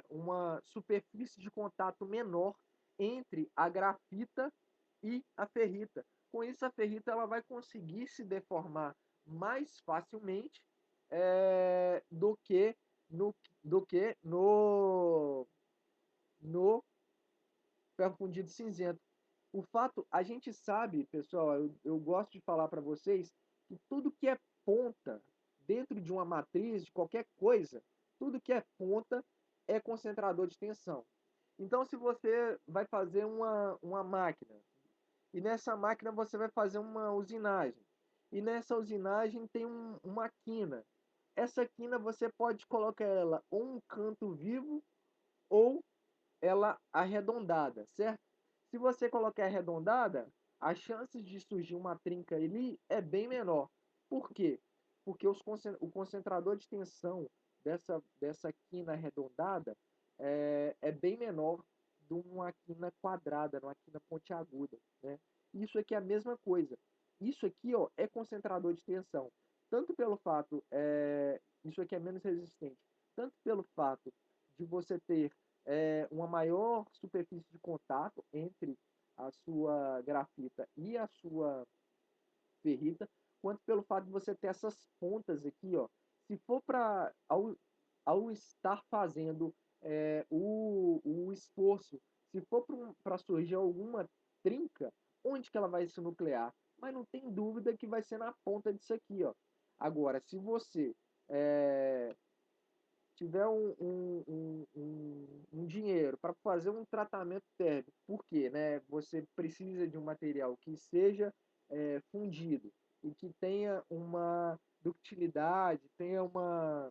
uma superfície de contato menor entre a grafita e a ferrita. Com isso, a ferrita ela vai conseguir se deformar mais facilmente do que no ferro fundido cinzento. O fato, a gente sabe, pessoal, eu gosto de falar para vocês que tudo que é ponta dentro de uma matriz, de qualquer coisa, tudo que é ponta é concentrador de tensão. Então, se você vai fazer uma máquina, e nessa máquina você vai fazer uma usinagem, e nessa usinagem tem uma quina. Essa quina você pode colocar ela ou um canto vivo ou ela arredondada, certo? Se você colocar arredondada, as chances de surgir uma trinca ali é bem menor. Por quê? Porque o concentrador de tensão dessa quina arredondada é bem menor de uma quina quadrada, de uma quina pontiaguda, né? Isso aqui é a mesma coisa. Isso aqui, ó, é concentrador de tensão. Tanto pelo fato, isso aqui é menos resistente, tanto pelo fato de você ter uma maior superfície de contato entre a sua grafita e a sua ferrita, quanto pelo fato de você ter essas pontas aqui, ó. Se for para ao estar fazendo o esforço, se for para surgir alguma trinca, onde que ela vai se nuclear? Mas não tem dúvida que vai ser na ponta disso aqui, ó. Agora, se você tiver um dinheiro para fazer um tratamento térmico, por quê? Né? Você precisa de um material que seja fundido e que tenha uma ductilidade, tenha uma,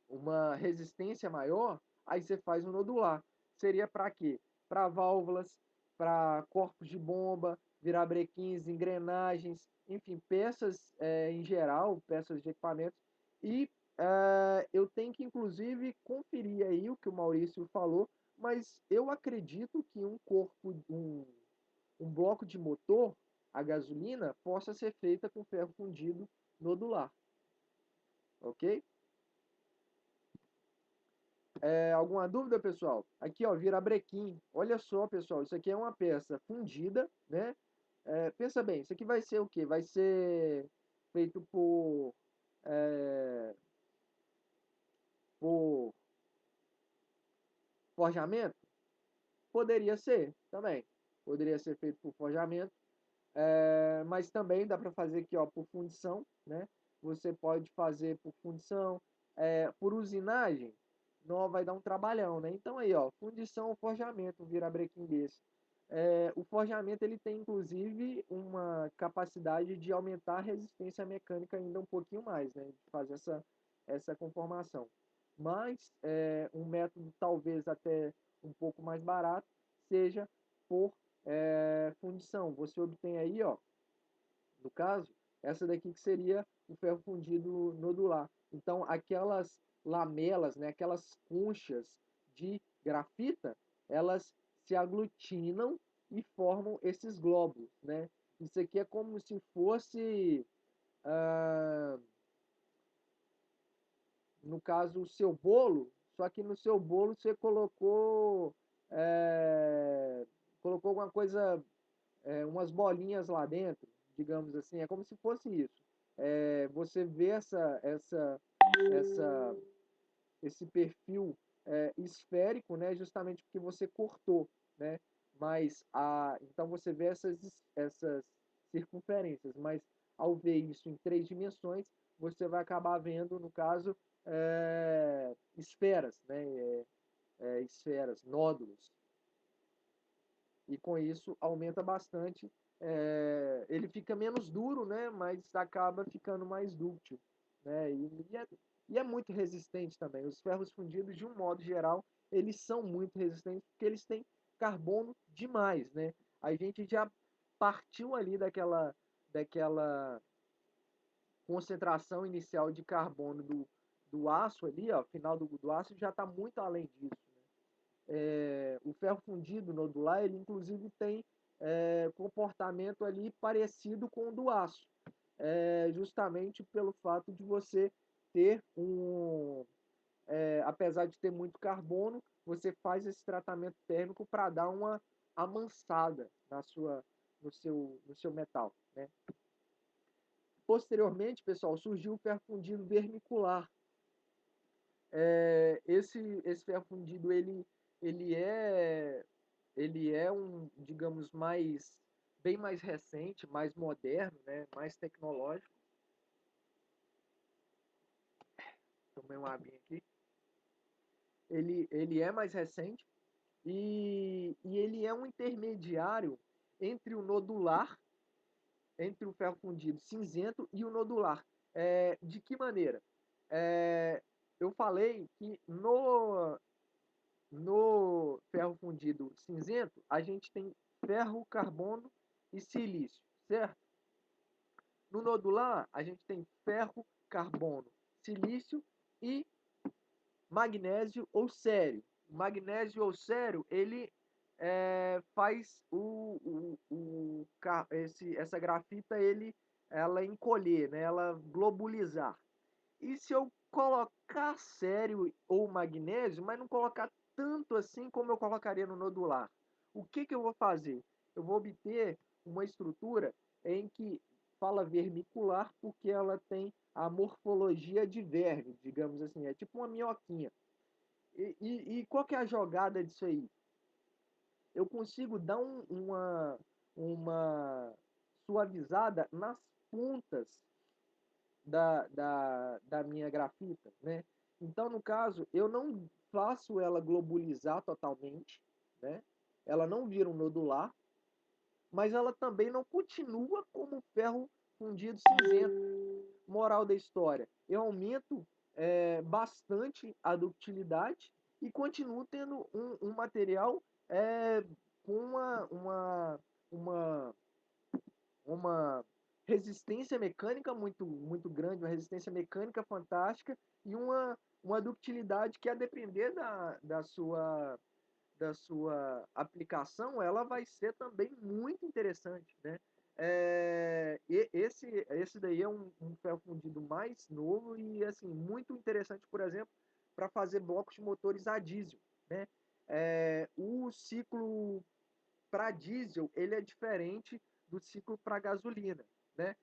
uma resistência maior, aí você faz um nodular. Seria para quê? Para válvulas, para corpos de bomba, virabrequins, engrenagens, enfim, peças em geral, peças de equipamentos. E eu tenho que, inclusive, conferir aí o que o Maurício falou, mas eu acredito que um bloco de motor a gasolina possa ser feita com ferro fundido nodular. Ok? Alguma dúvida, pessoal? Aqui, ó, virabrequim. Olha só, pessoal, isso aqui é uma peça fundida, né? Pensa bem, isso aqui vai ser o quê? Vai ser feito por forjamento? Poderia ser, também. Poderia ser feito por forjamento, mas também dá para fazer aqui, ó, por fundição, né? Você pode fazer por fundição, por usinagem, não vai dar um trabalhão, né? Então aí, ó, fundição ou forjamento, virabrequim desse. O forjamento ele tem inclusive uma capacidade de aumentar a resistência mecânica ainda um pouquinho mais, né? De fazer essa conformação. Mas um método talvez até um pouco mais barato seja por fundição. Você obtém aí, ó, no caso, essa daqui que seria o ferro fundido nodular. Então, aquelas lamelas, né, aquelas conchas de grafita, elas se aglutinam e formam esses glóbulos, né? Isso aqui é como se fosse, no caso, o seu bolo, só que no seu bolo você colocou alguma coisa, umas bolinhas lá dentro, digamos assim, é como se fosse isso. Você vê esse perfil esférico, né, justamente porque você cortou, né? Mas então você vê essas circunferências, mas ao ver isso em 3 dimensões, você vai acabar vendo, no caso, esferas, né? Esferas, nódulos. E com isso aumenta bastante. Ele fica menos duro, né? Mas acaba ficando mais dúctil, né? E é muito resistente também. Os ferros fundidos, de um modo geral, eles são muito resistentes porque eles têm carbono demais, né? A gente já partiu ali daquela concentração inicial de carbono do aço ali, ó, final do aço, já está muito além disso. O ferro fundido nodular, ele inclusive tem comportamento ali parecido com o do aço, justamente pelo fato de você ter apesar de ter muito carbono, você faz esse tratamento térmico para dar uma amansada no seu metal, né? Posteriormente, pessoal, surgiu o ferro fundido vermicular. Esse ferro fundido, ele ele é digamos, bem mais recente, mais moderno, né? Mais tecnológico. Tomei uma aguinha aqui. Ele é mais recente e ele é um intermediário entre o nodular, entre o ferro fundido cinzento e o nodular. De que maneira? Eu falei que no ferro fundido cinzento, a gente tem ferro, carbono e silício, certo? No nodular, a gente tem ferro, carbono, silício e magnésio ou cério. O magnésio ou cério, ele faz essa grafita ela encolher, né? Ela globulizar. E se eu colocar cério ou magnésio, mas não colocar tanto assim como eu colocaria no nodular, o que eu vou fazer? Eu vou obter uma estrutura em que fala vermicular porque ela tem a morfologia de verme, digamos assim, é tipo uma minhoquinha. E qual que é a jogada disso aí? Eu consigo dar uma suavizada nas pontas da minha grafita, né? Então, no caso, eu não faço ela globulizar totalmente, né? Ela não vira um nodular, mas ela também não continua como ferro fundido cinzento. Moral da história, eu aumento bastante a ductilidade e continuo tendo um material com uma resistência mecânica muito grande, uma resistência mecânica fantástica e uma ductilidade que, a depender da sua aplicação, ela vai ser também muito interessante, né? Esse daí é um ferro fundido mais novo e, assim, muito interessante, por exemplo, para fazer blocos de motores a diesel, né? O ciclo para diesel, ele é diferente do ciclo para gasolina, né?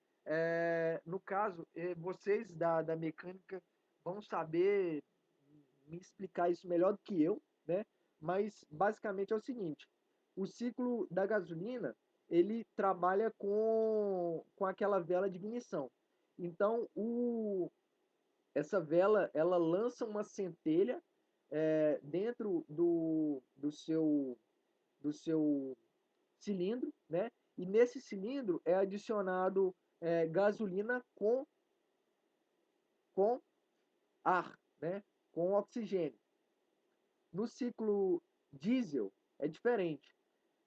No caso, vocês da mecânica vão saber me explicar isso melhor do que eu, né? Mas basicamente é o seguinte: o ciclo da gasolina, ele trabalha com aquela vela de ignição. Então, essa vela, ela lança uma centelha dentro do seu cilindro, né? E nesse cilindro é adicionado gasolina com ar, né? Com oxigênio. No ciclo diesel é diferente.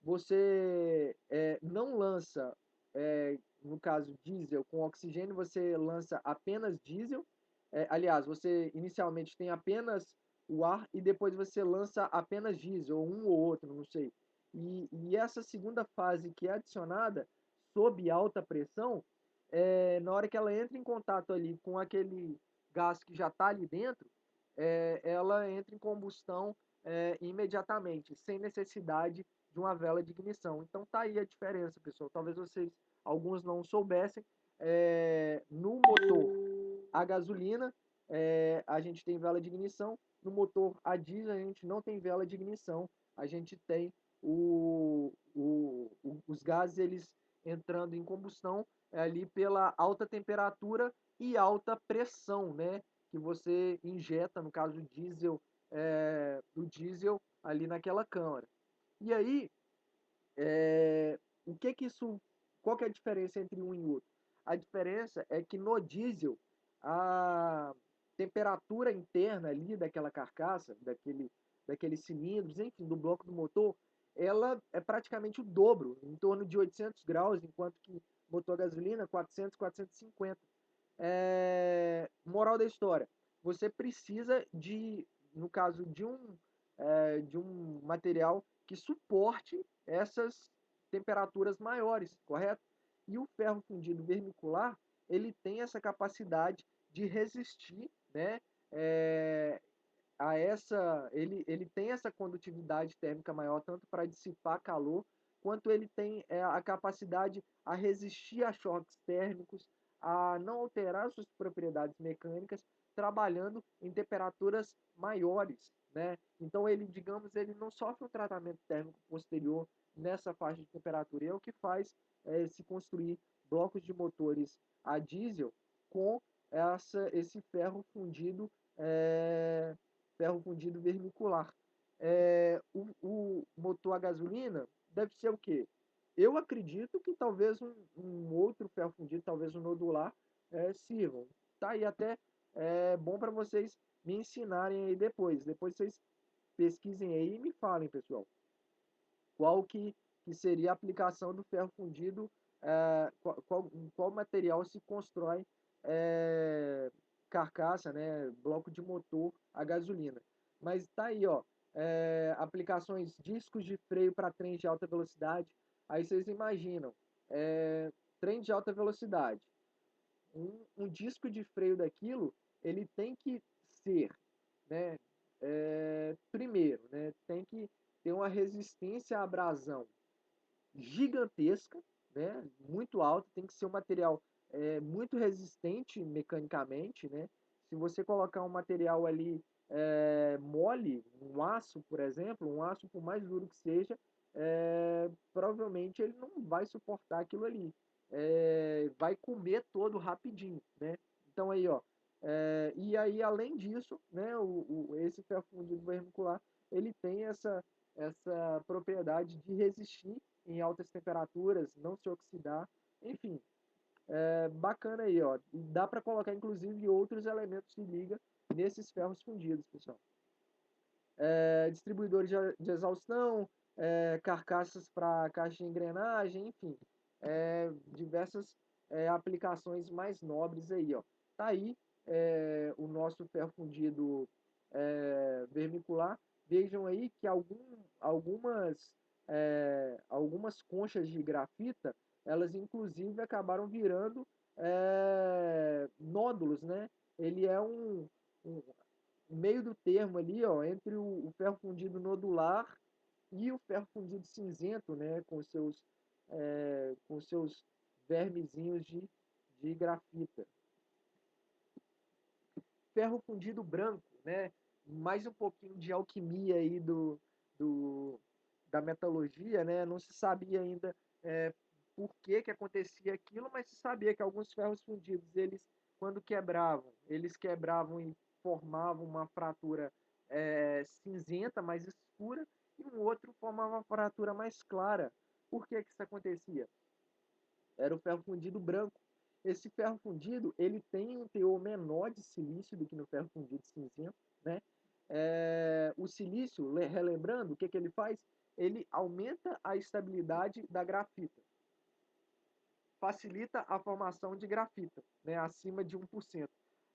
Você não lança, no caso diesel com oxigênio, você lança apenas diesel. Aliás, você inicialmente tem apenas o ar e depois você lança apenas diesel, ou um ou outro, não sei. E essa segunda fase que é adicionada, sob alta pressão, na hora que ela entra em contato ali com aquele gás que já está ali dentro, ela entra em combustão imediatamente, sem necessidade de uma vela de ignição. Então tá aí a diferença, pessoal. Talvez alguns não soubessem. No motor a gasolina, a gente tem vela de ignição. No motor a diesel, a gente não tem vela de ignição. A gente tem os gases, eles entrando em combustão ali pela alta temperatura e alta pressão, né? Que você injeta, no caso do diesel ali naquela câmara. E aí, qual que é a diferença entre um e outro? A diferença é que no diesel, a temperatura interna ali daquela carcaça, daqueles cilindros, enfim, do bloco do motor, ela é praticamente o dobro, em torno de 800 graus, enquanto que motor a gasolina 400, 450. Moral da história, você precisa no caso de um material que suporte essas temperaturas maiores, correto? E o ferro fundido vermicular, ele tem essa capacidade de resistir, né, ele tem essa condutividade térmica maior, tanto para dissipar calor, quanto ele tem a capacidade a resistir a choques térmicos, a não alterar suas propriedades mecânicas, trabalhando em temperaturas maiores, né? Então ele, digamos, ele não sofre um tratamento térmico posterior nessa faixa de temperatura. E é o que faz se construir blocos de motores a diesel com esse ferro fundido vermicular. O motor a gasolina deve ser o quê? Eu acredito que talvez um outro ferro fundido, talvez um nodular, sirvam. Tá aí até bom para vocês me ensinarem aí depois. Depois vocês pesquisem aí e me falem, pessoal. Qual que seria a aplicação do ferro fundido, qual material se constrói carcaça, né, bloco de motor a gasolina. Mas tá aí, ó, aplicações discos de freio para trens de alta velocidade. Aí vocês imaginam, trem de alta velocidade, um disco de freio daquilo, ele tem que ser, né, primeiro, né, tem que ter uma resistência à abrasão gigantesca, né, muito alta, tem que ser um material muito resistente mecanicamente, né? Se você colocar um material ali mole, um aço, por exemplo, um aço por mais duro que seja, provavelmente ele não vai suportar aquilo ali, vai comer todo rapidinho, né? Então aí, ó, e aí além disso, né, esse ferro fundido vermicular, ele tem essa propriedade de resistir em altas temperaturas, não se oxidar, enfim, bacana aí, ó. Dá para colocar inclusive outros elementos de liga nesses ferros fundidos, pessoal. Distribuidores de exaustão, carcaças para caixa de engrenagem, enfim, diversas aplicações mais nobres aí, ó. Tá aí o nosso ferro fundido vermicular. Vejam aí que algumas conchas de grafita, elas inclusive acabaram virando nódulos, né? Ele é um meio do termo ali, ó, entre o ferro fundido nodular e o ferro fundido cinzento, né, com seus vermezinhos de grafita. Ferro fundido branco, né, mais um pouquinho de alquimia aí da metalurgia, né, não se sabia ainda por que acontecia aquilo, mas se sabia que alguns ferros fundidos, eles, quando quebravam, eles quebravam e formavam uma fratura cinzenta, mais escura, e um outro formava uma fratura mais clara. Por que isso acontecia? Era o ferro fundido branco. Esse ferro fundido, ele tem um teor menor de silício do que no ferro fundido cinzento, né? O silício, relembrando, o que ele faz? Ele aumenta a estabilidade da grafita. Facilita a formação de grafita, né, acima de 1%.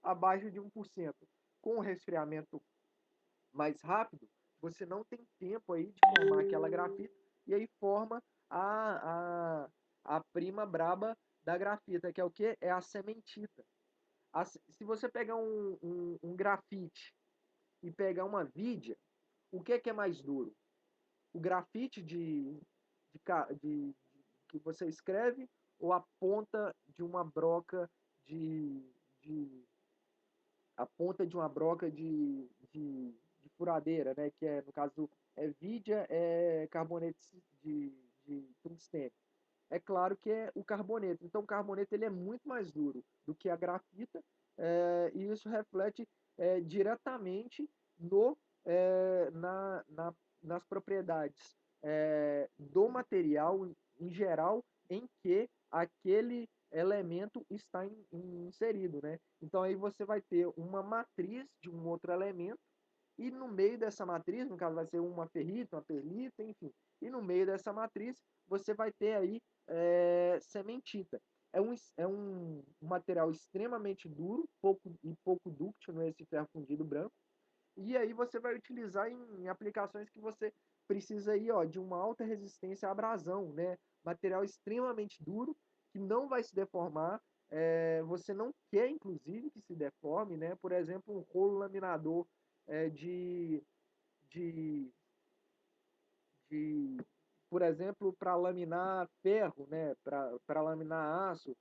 Abaixo de 1%, com o resfriamento mais rápido, você não tem tempo aí de formar aquela grafita, e aí forma a prima braba da grafita, que é o que? É a cementita. Se você pegar um grafite e pegar uma vidia, o que é mais duro? O grafite que você escreve ou a ponta de uma broca a ponta de uma broca de furadeira, né? Que no caso vidia, carboneto de tungstênio. É claro que é o carboneto. Então o carboneto ele é muito mais duro do que a grafita, e isso reflete diretamente nas propriedades do material em geral em que aquele elemento está inserido, né? Então aí você vai ter uma matriz de um outro elemento, e no meio dessa matriz, no caso vai ser uma ferrita, uma perlita, enfim, e no meio dessa matriz você vai ter aí cementita. É um material extremamente duro, pouco dúctil, não é esse ferro fundido branco, e aí você vai utilizar em aplicações que você precisa aí, ó, de uma alta resistência à abrasão, né? Material extremamente duro, que não vai se deformar, você não quer, inclusive, que se deforme, né? Por exemplo, um rolo laminador de, de, de, por exemplo, para laminar ferro, né? Para laminar aço,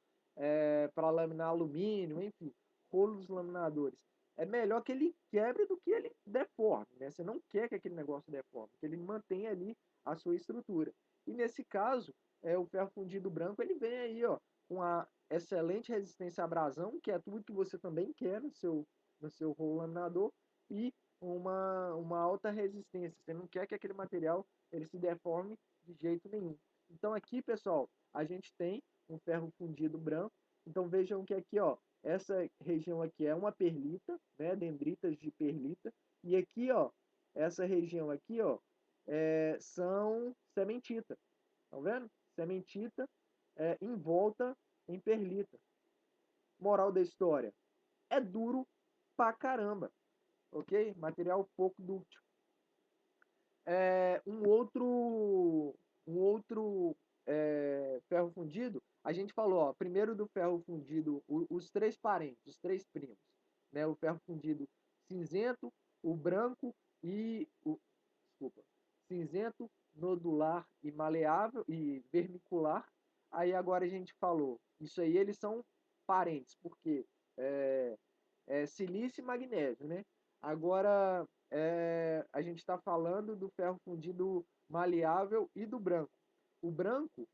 para laminar alumínio, enfim, rolos laminadores. é melhor que ele quebre do que ele deforme, né? Você não quer que aquele negócio deforme, que ele mantenha ali a sua estrutura. E nesse caso, o ferro fundido branco, ele vem aí, ó, com a excelente resistência à abrasão, que é tudo que você também quer no seu rolo laminador, e uma alta resistência. Você não quer que aquele material ele se deforme de jeito nenhum. Então aqui, pessoal, a gente tem um ferro fundido branco. Então vejam que aqui, ó, essa região aqui é uma perlita, né, dendritas de perlita, e aqui, ó, essa região aqui, ó, são cementita. Tá vendo? Cementita envolta em perlita. Moral da história: é duro pra caramba, ok? Material pouco dúctil. Um outro ferro fundido, a gente falou, ó, primeiro do ferro fundido, os três parentes, os três primos, né? O ferro fundido cinzento, o branco e desculpa, cinzento, nodular e maleável e vermicular. Aí agora a gente falou, isso aí eles são parentes, porque silício e magnésio, né? Agora a gente está falando do ferro fundido maleável e do branco. O branco,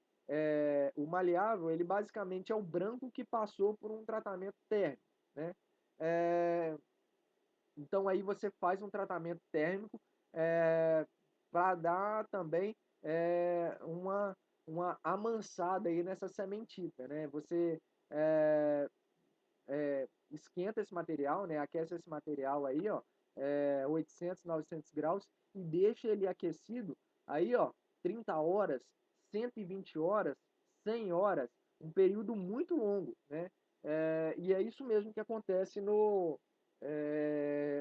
o maleável, ele basicamente é o branco que passou por um tratamento térmico, né? Então aí você faz um tratamento térmico para dar também uma amansada aí nessa sementita, né? Você esquenta esse material, né? Aquece esse material aí, ó, 800, 900 graus e deixa ele aquecido aí, ó, 30 horas, 120 horas, 100 horas, um período muito longo, né? E é isso mesmo que acontece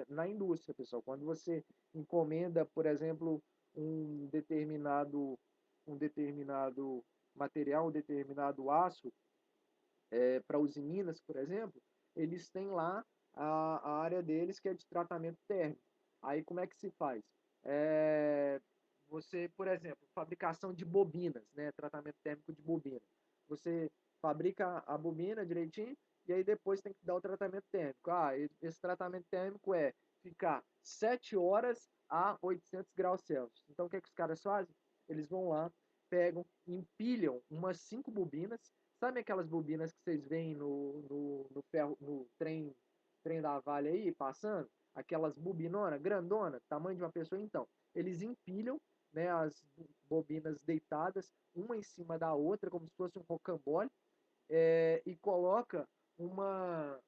na indústria, pessoal. Quando você encomenda, por exemplo, um determinado material, um determinado aço, para usininas, por exemplo, eles têm lá a área deles que é de tratamento térmico. Aí como é que se faz? Você, por exemplo, fabricação de bobinas, né? Tratamento térmico de bobina. Você fabrica a bobina direitinho e aí depois tem que dar o tratamento térmico. Esse tratamento térmico é ficar 7 horas a 800 graus Celsius. Então o que, é que os caras fazem? Eles vão lá, pegam, empilham umas 5 bobinas. Sabe aquelas bobinas que vocês veem no ferro, no trem da Vale aí, passando? Aquelas bobinonas, grandona, tamanho de uma pessoa? Então, eles empilham, né, as bobinas deitadas, uma em cima da outra, como se fosse um rocambole, e coloca uma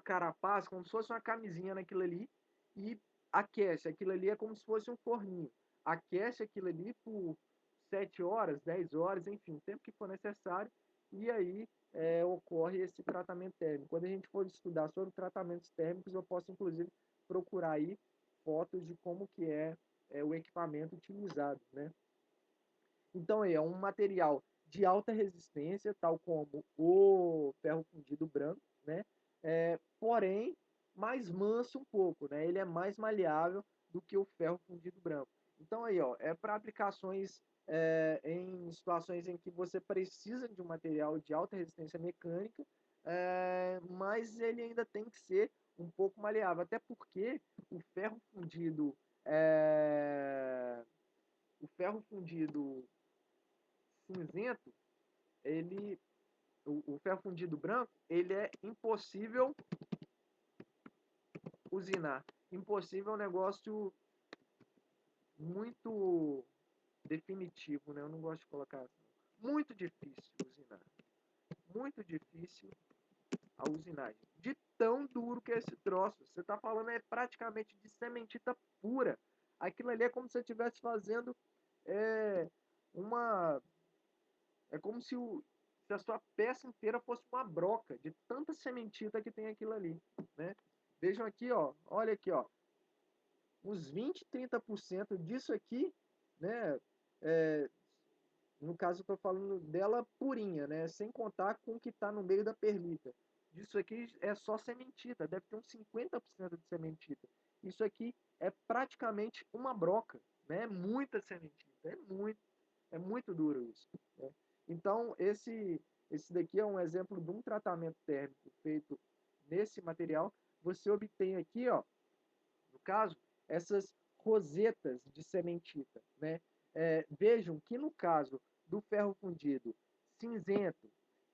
carapaça, como se fosse uma camisinha naquilo ali, e aquece. Aquilo ali é como se fosse um forninho. Aquece aquilo ali por 7 horas, 10 horas, enfim, o tempo que for necessário, e aí ocorre esse tratamento térmico. Quando a gente for estudar sobre tratamentos térmicos, eu posso, inclusive, procurar aí fotos de como que o equipamento utilizado, né? Então, é um material de alta resistência, tal como o ferro fundido branco, né? Porém, mais manso um pouco, né? Ele é mais maleável do que o ferro fundido branco. Então, aí, ó, para aplicações em situações em que você precisa de um material de alta resistência mecânica, mas ele ainda tem que ser um pouco maleável, até porque o ferro fundido cinzento, o ferro fundido branco, ele é impossível usinar. Impossível é um negócio muito definitivo, né? Eu não gosto de colocar assim. Muito difícil usinar. Muito difícil a usinagem. De tão duro que é esse troço. Você está falando praticamente de sementita pura. Aquilo ali é como se você estivesse fazendo uma... É como se a sua peça inteira fosse uma broca de tanta sementita que tem aquilo ali, né? Vejam aqui, ó, olha aqui, ó, uns 20, 30% disso aqui, né? No caso, eu estou falando dela purinha, né? Sem contar com o que está no meio da perlita. Isso aqui é só sementita, deve ter uns 50% de sementita. Isso aqui é praticamente uma broca, né? Muita sementita, é muito duro isso, né? Então, esse daqui é um exemplo de um tratamento térmico feito nesse material, você obtém aqui, ó, no caso, essas rosetas de cementita, né? Vejam que no caso do ferro fundido cinzento,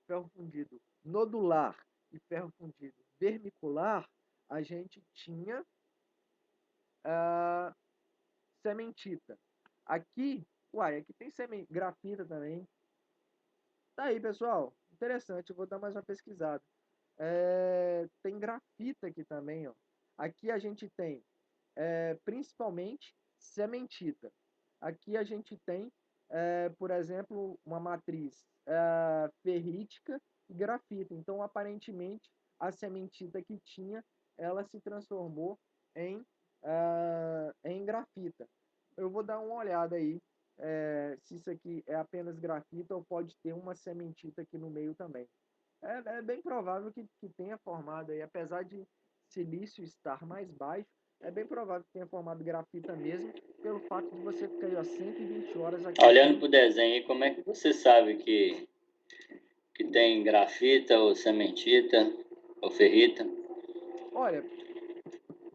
ferro fundido nodular e ferro fundido vermicular, a gente tinha cementita. Aqui tem grafita também. Tá aí, pessoal. Interessante, eu vou dar mais uma pesquisada. Tem grafita aqui também, ó. Aqui a gente tem principalmente cementita. Aqui a gente tem, por exemplo, uma matriz ferrítica e grafita. Então, aparentemente, a cementita que tinha, ela se transformou em grafita. Eu vou dar uma olhada aí se isso aqui é apenas grafita ou pode ter uma sementita aqui no meio também. É bem provável que tenha formado aí, apesar de silício estar mais baixo, é bem provável que tenha formado grafita mesmo, pelo fato de você ficar aí, ó, 120 horas aqui. Olhando pro desenho aí, como é que você sabe que tem grafita ou cementita ou ferrita? Olha,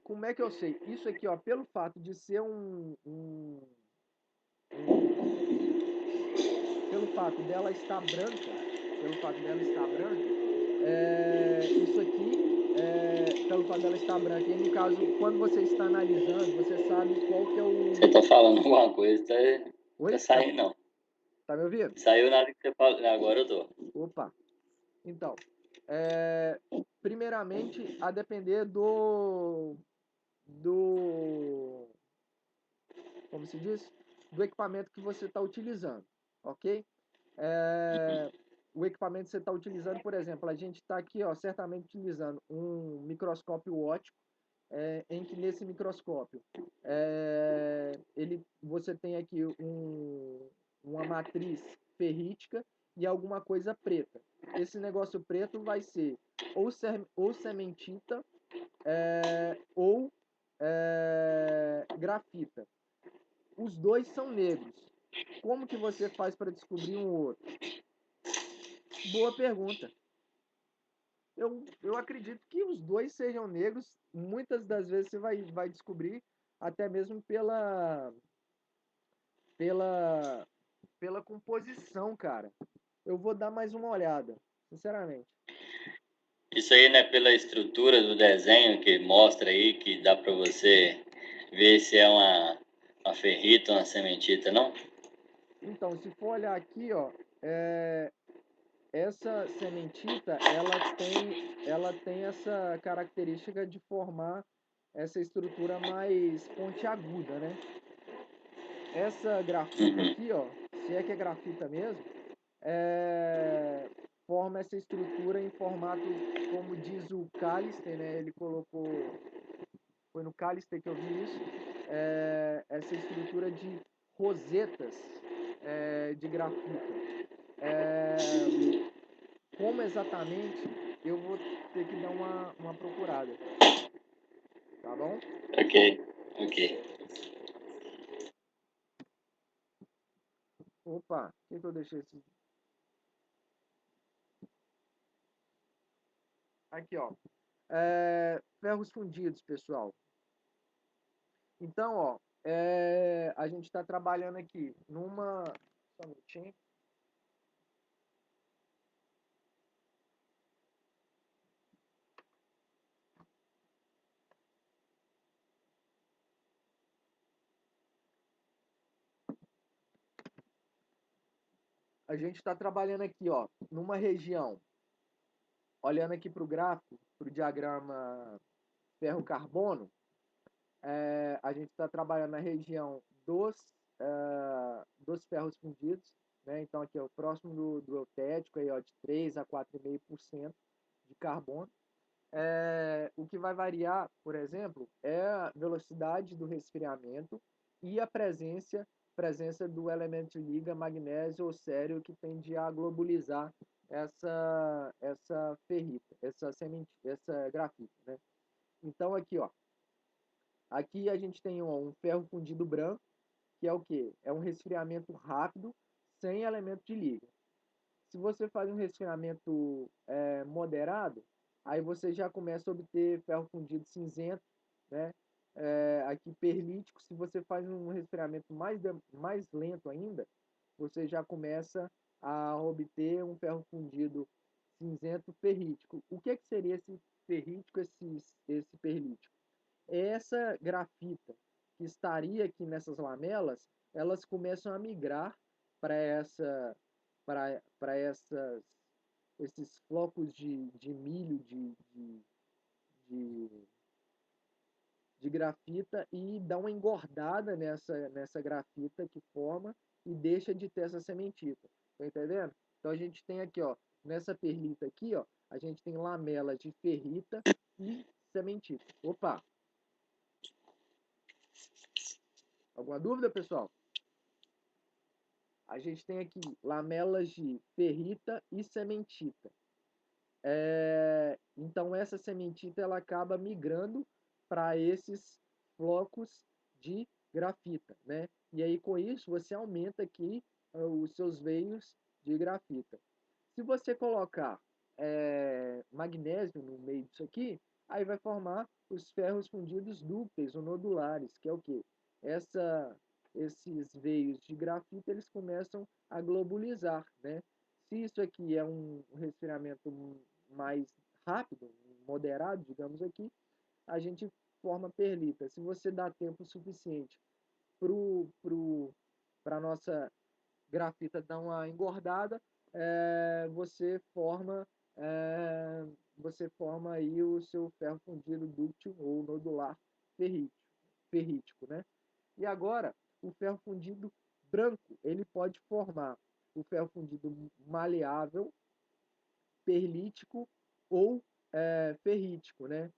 como é que eu sei? Isso aqui, ó, pelo fato de ser pelo fato dela estar branca, isso aqui, pelo fato dela estar branca, e no caso, quando você está analisando, você sabe qual que é o... Você tá falando alguma coisa, tá saindo não. Tá me ouvindo? Saiu nada que você falou, agora eu tô. Opa! Então, primeiramente, a depender como se diz? Do equipamento que você está utilizando, ok? O equipamento que você está utilizando, por exemplo, a gente está aqui, ó, certamente utilizando um microscópio óptico, em que nesse microscópio você tem aqui uma matriz ferrítica e alguma coisa preta. Esse negócio preto vai ser ou cementita ou grafita. Os dois são negros. Como que você faz para descobrir um outro? Boa pergunta. Eu acredito que os dois sejam negros. Muitas das vezes você vai descobrir até mesmo pela composição, cara. Eu vou dar mais uma olhada, sinceramente. Isso aí não é pela estrutura do desenho que mostra aí, que dá para você ver se é uma ferrita ou uma sementita, não? Então, se for olhar aqui, ó, essa sementita, ela tem essa característica de formar essa estrutura mais pontiaguda, né? Essa grafita aqui, ó, se é que é grafita mesmo, forma essa estrutura em formato, como diz o Callister, né? Ele colocou, foi no Callister que eu vi isso, essa estrutura de rosetas de grafita. Como exatamente, eu vou ter que dar uma procurada. Tá bom? Ok. Opa, o que eu deixei esse... Aqui, ó. Ferros fundidos, pessoal. Então, ó, a gente está trabalhando aqui numa... Só um minutinho. A gente está trabalhando aqui, ó, numa região, olhando aqui para o gráfico, para o diagrama ferro-carbono, a gente está trabalhando na região dos ferros fundidos, né? Então aqui é o próximo do eutético, aí, ó, de 3 a 4,5% de carbono. O que vai variar, por exemplo, é a velocidade do resfriamento e a presença do elemento de liga magnésio ou sério, que tende a globulizar essa ferrita, essa grafita, né? Então aqui, ó, aqui a gente tem um ferro fundido branco, que é o quê? É um resfriamento rápido, sem elemento de liga. Se você faz um resfriamento moderado, aí você já começa a obter ferro fundido cinzento, né? Aqui perlítico. Se você faz um resfriamento mais lento ainda, você já começa a obter um ferro fundido cinzento ferrítico. O que seria esse ferrítico, esse perlítico? Essa grafita que estaria aqui nessas lamelas, elas começam a migrar para esses flocos de milho, de, de grafita, e dá uma engordada nessa grafita que forma e deixa de ter essa sementita. Tá entendendo? Então a gente tem aqui, ó, nessa perlita aqui, ó, a gente tem lamelas de ferrita e sementita. Opa! Alguma dúvida, pessoal? A gente tem aqui lamelas de ferrita e sementita. Então essa sementita ela acaba migrando para esses flocos de grafita, né? E aí com isso você aumenta aqui os seus veios de grafita. Se você colocar magnésio no meio disso aqui, aí vai formar os ferros fundidos dúcteis ou nodulares, que é o quê? Esses veios de grafita eles começam a globulizar, né? Se isso aqui é um resfriamento mais rápido, moderado, digamos aqui, a gente forma perlita. Se você dá tempo suficiente para a nossa grafita dar uma engordada, você forma aí o seu ferro fundido dúctil ou nodular ferrítico, né? E agora, o ferro fundido branco, ele pode formar o ferro fundido maleável, perlítico ou ferrítico, né?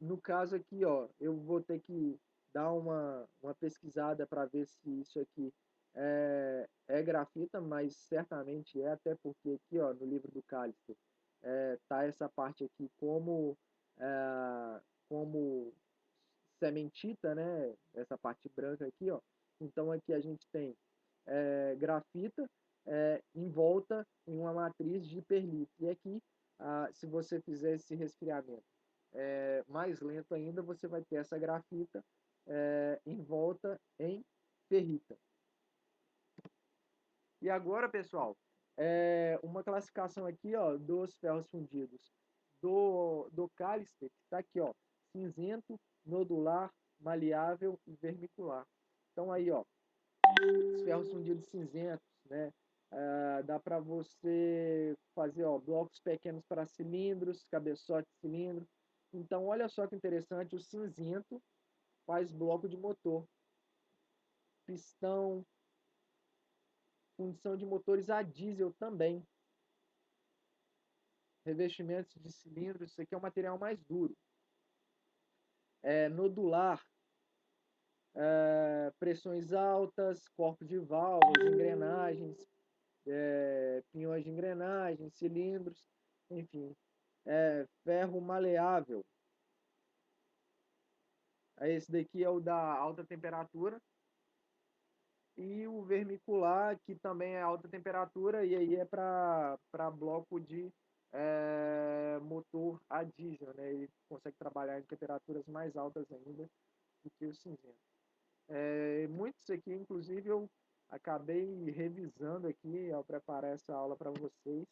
No caso aqui, ó, eu vou ter que dar uma pesquisada para ver se isso aqui é grafita, mas certamente é, até porque aqui, ó, no livro do Cálice, tá essa parte aqui como sementita, né? Essa parte branca aqui, ó. Então aqui a gente tem grafita envolta em uma matriz de perlita. E aqui, se você fizer esse resfriamento mais lento ainda, você vai ter essa grafita envolta em ferrita. E agora, pessoal, uma classificação aqui, ó, dos ferros fundidos do cálice, que está aqui, ó, cinzento, nodular, maleável e vermicular. Então aí, ó, os ferros fundidos cinzentos, né? Dá para você fazer, ó, blocos pequenos para cilindros, cabeçote de cilindro. Então, olha só que interessante, o cinzento faz bloco de motor, pistão, fundição de motores a diesel também, revestimentos de cilindros. Isso aqui é um material mais duro. Nodular, pressões altas, corpos de válvulas, engrenagens, pinhões de engrenagem, cilindros, enfim. Ferro maleável. Esse daqui é o da alta temperatura. E o vermicular, que também é alta temperatura, e aí é para bloco de motor a diesel, né? Ele consegue trabalhar em temperaturas mais altas ainda do que o cinzento. Muitos aqui, inclusive, eu acabei revisando aqui ao preparar essa aula para vocês.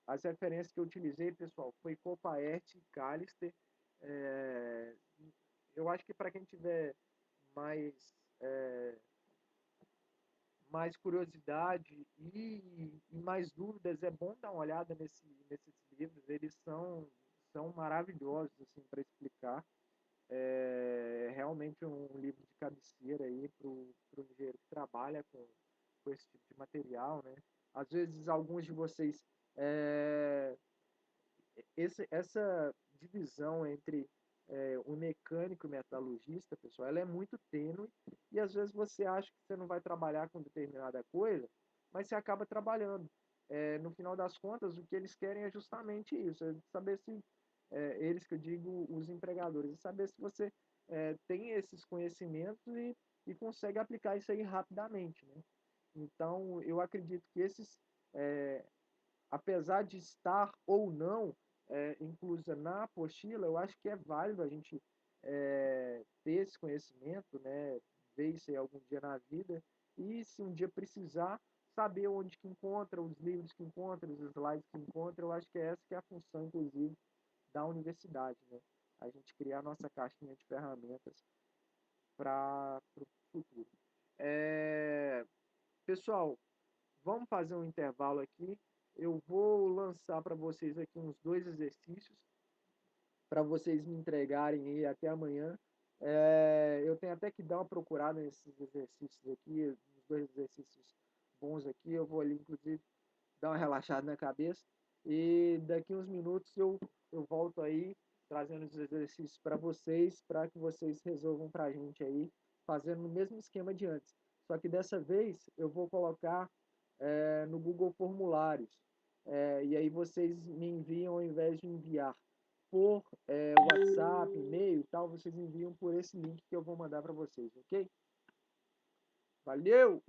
As referências que eu utilizei, pessoal, foi Copaert e Callister. Eu acho que para quem tiver mais, mais curiosidade e mais dúvidas, é bom dar uma olhada nesses livros. Eles são maravilhosos assim, para explicar. Realmente um livro de cabeceira aí para o engenheiro que trabalha com esse tipo de material, né? Às vezes alguns de vocês essa divisão entre o mecânico e o metalurgista, pessoal, ela é muito tênue, e às vezes você acha que você não vai trabalhar com determinada coisa, mas você acaba trabalhando. No final das contas, o que eles querem é justamente isso, é saber se eles, que eu digo, os empregadores, saber se você tem esses conhecimentos e consegue aplicar isso aí rapidamente, né? Então, eu acredito que apesar de estar ou não inclusa na apostila, eu acho que é válido a gente ter esse conhecimento, né, ver isso aí algum dia na vida, e se um dia precisar, saber onde que encontra, os livros que encontra, os slides que encontra. Eu acho que essa que é a função, inclusive, da universidade, né? A gente criar a nossa caixinha de ferramentas para o futuro. Pessoal, vamos fazer um intervalo aqui. Eu vou lançar para vocês aqui uns 2 exercícios para vocês me entregarem aí até amanhã. Eu tenho até que dar uma procurada nesses exercícios aqui, uns 2 exercícios bons aqui. Eu vou ali, inclusive, dar uma relaxada na cabeça. E daqui uns minutos eu volto aí trazendo os exercícios para que vocês resolvam para a gente aí, fazendo no mesmo esquema de antes. Só que dessa vez eu vou colocar no Google Formulários. E aí vocês me enviam, ao invés de enviar por WhatsApp, e-mail e tal, vocês enviam por esse link que eu vou mandar para vocês, ok? Valeu!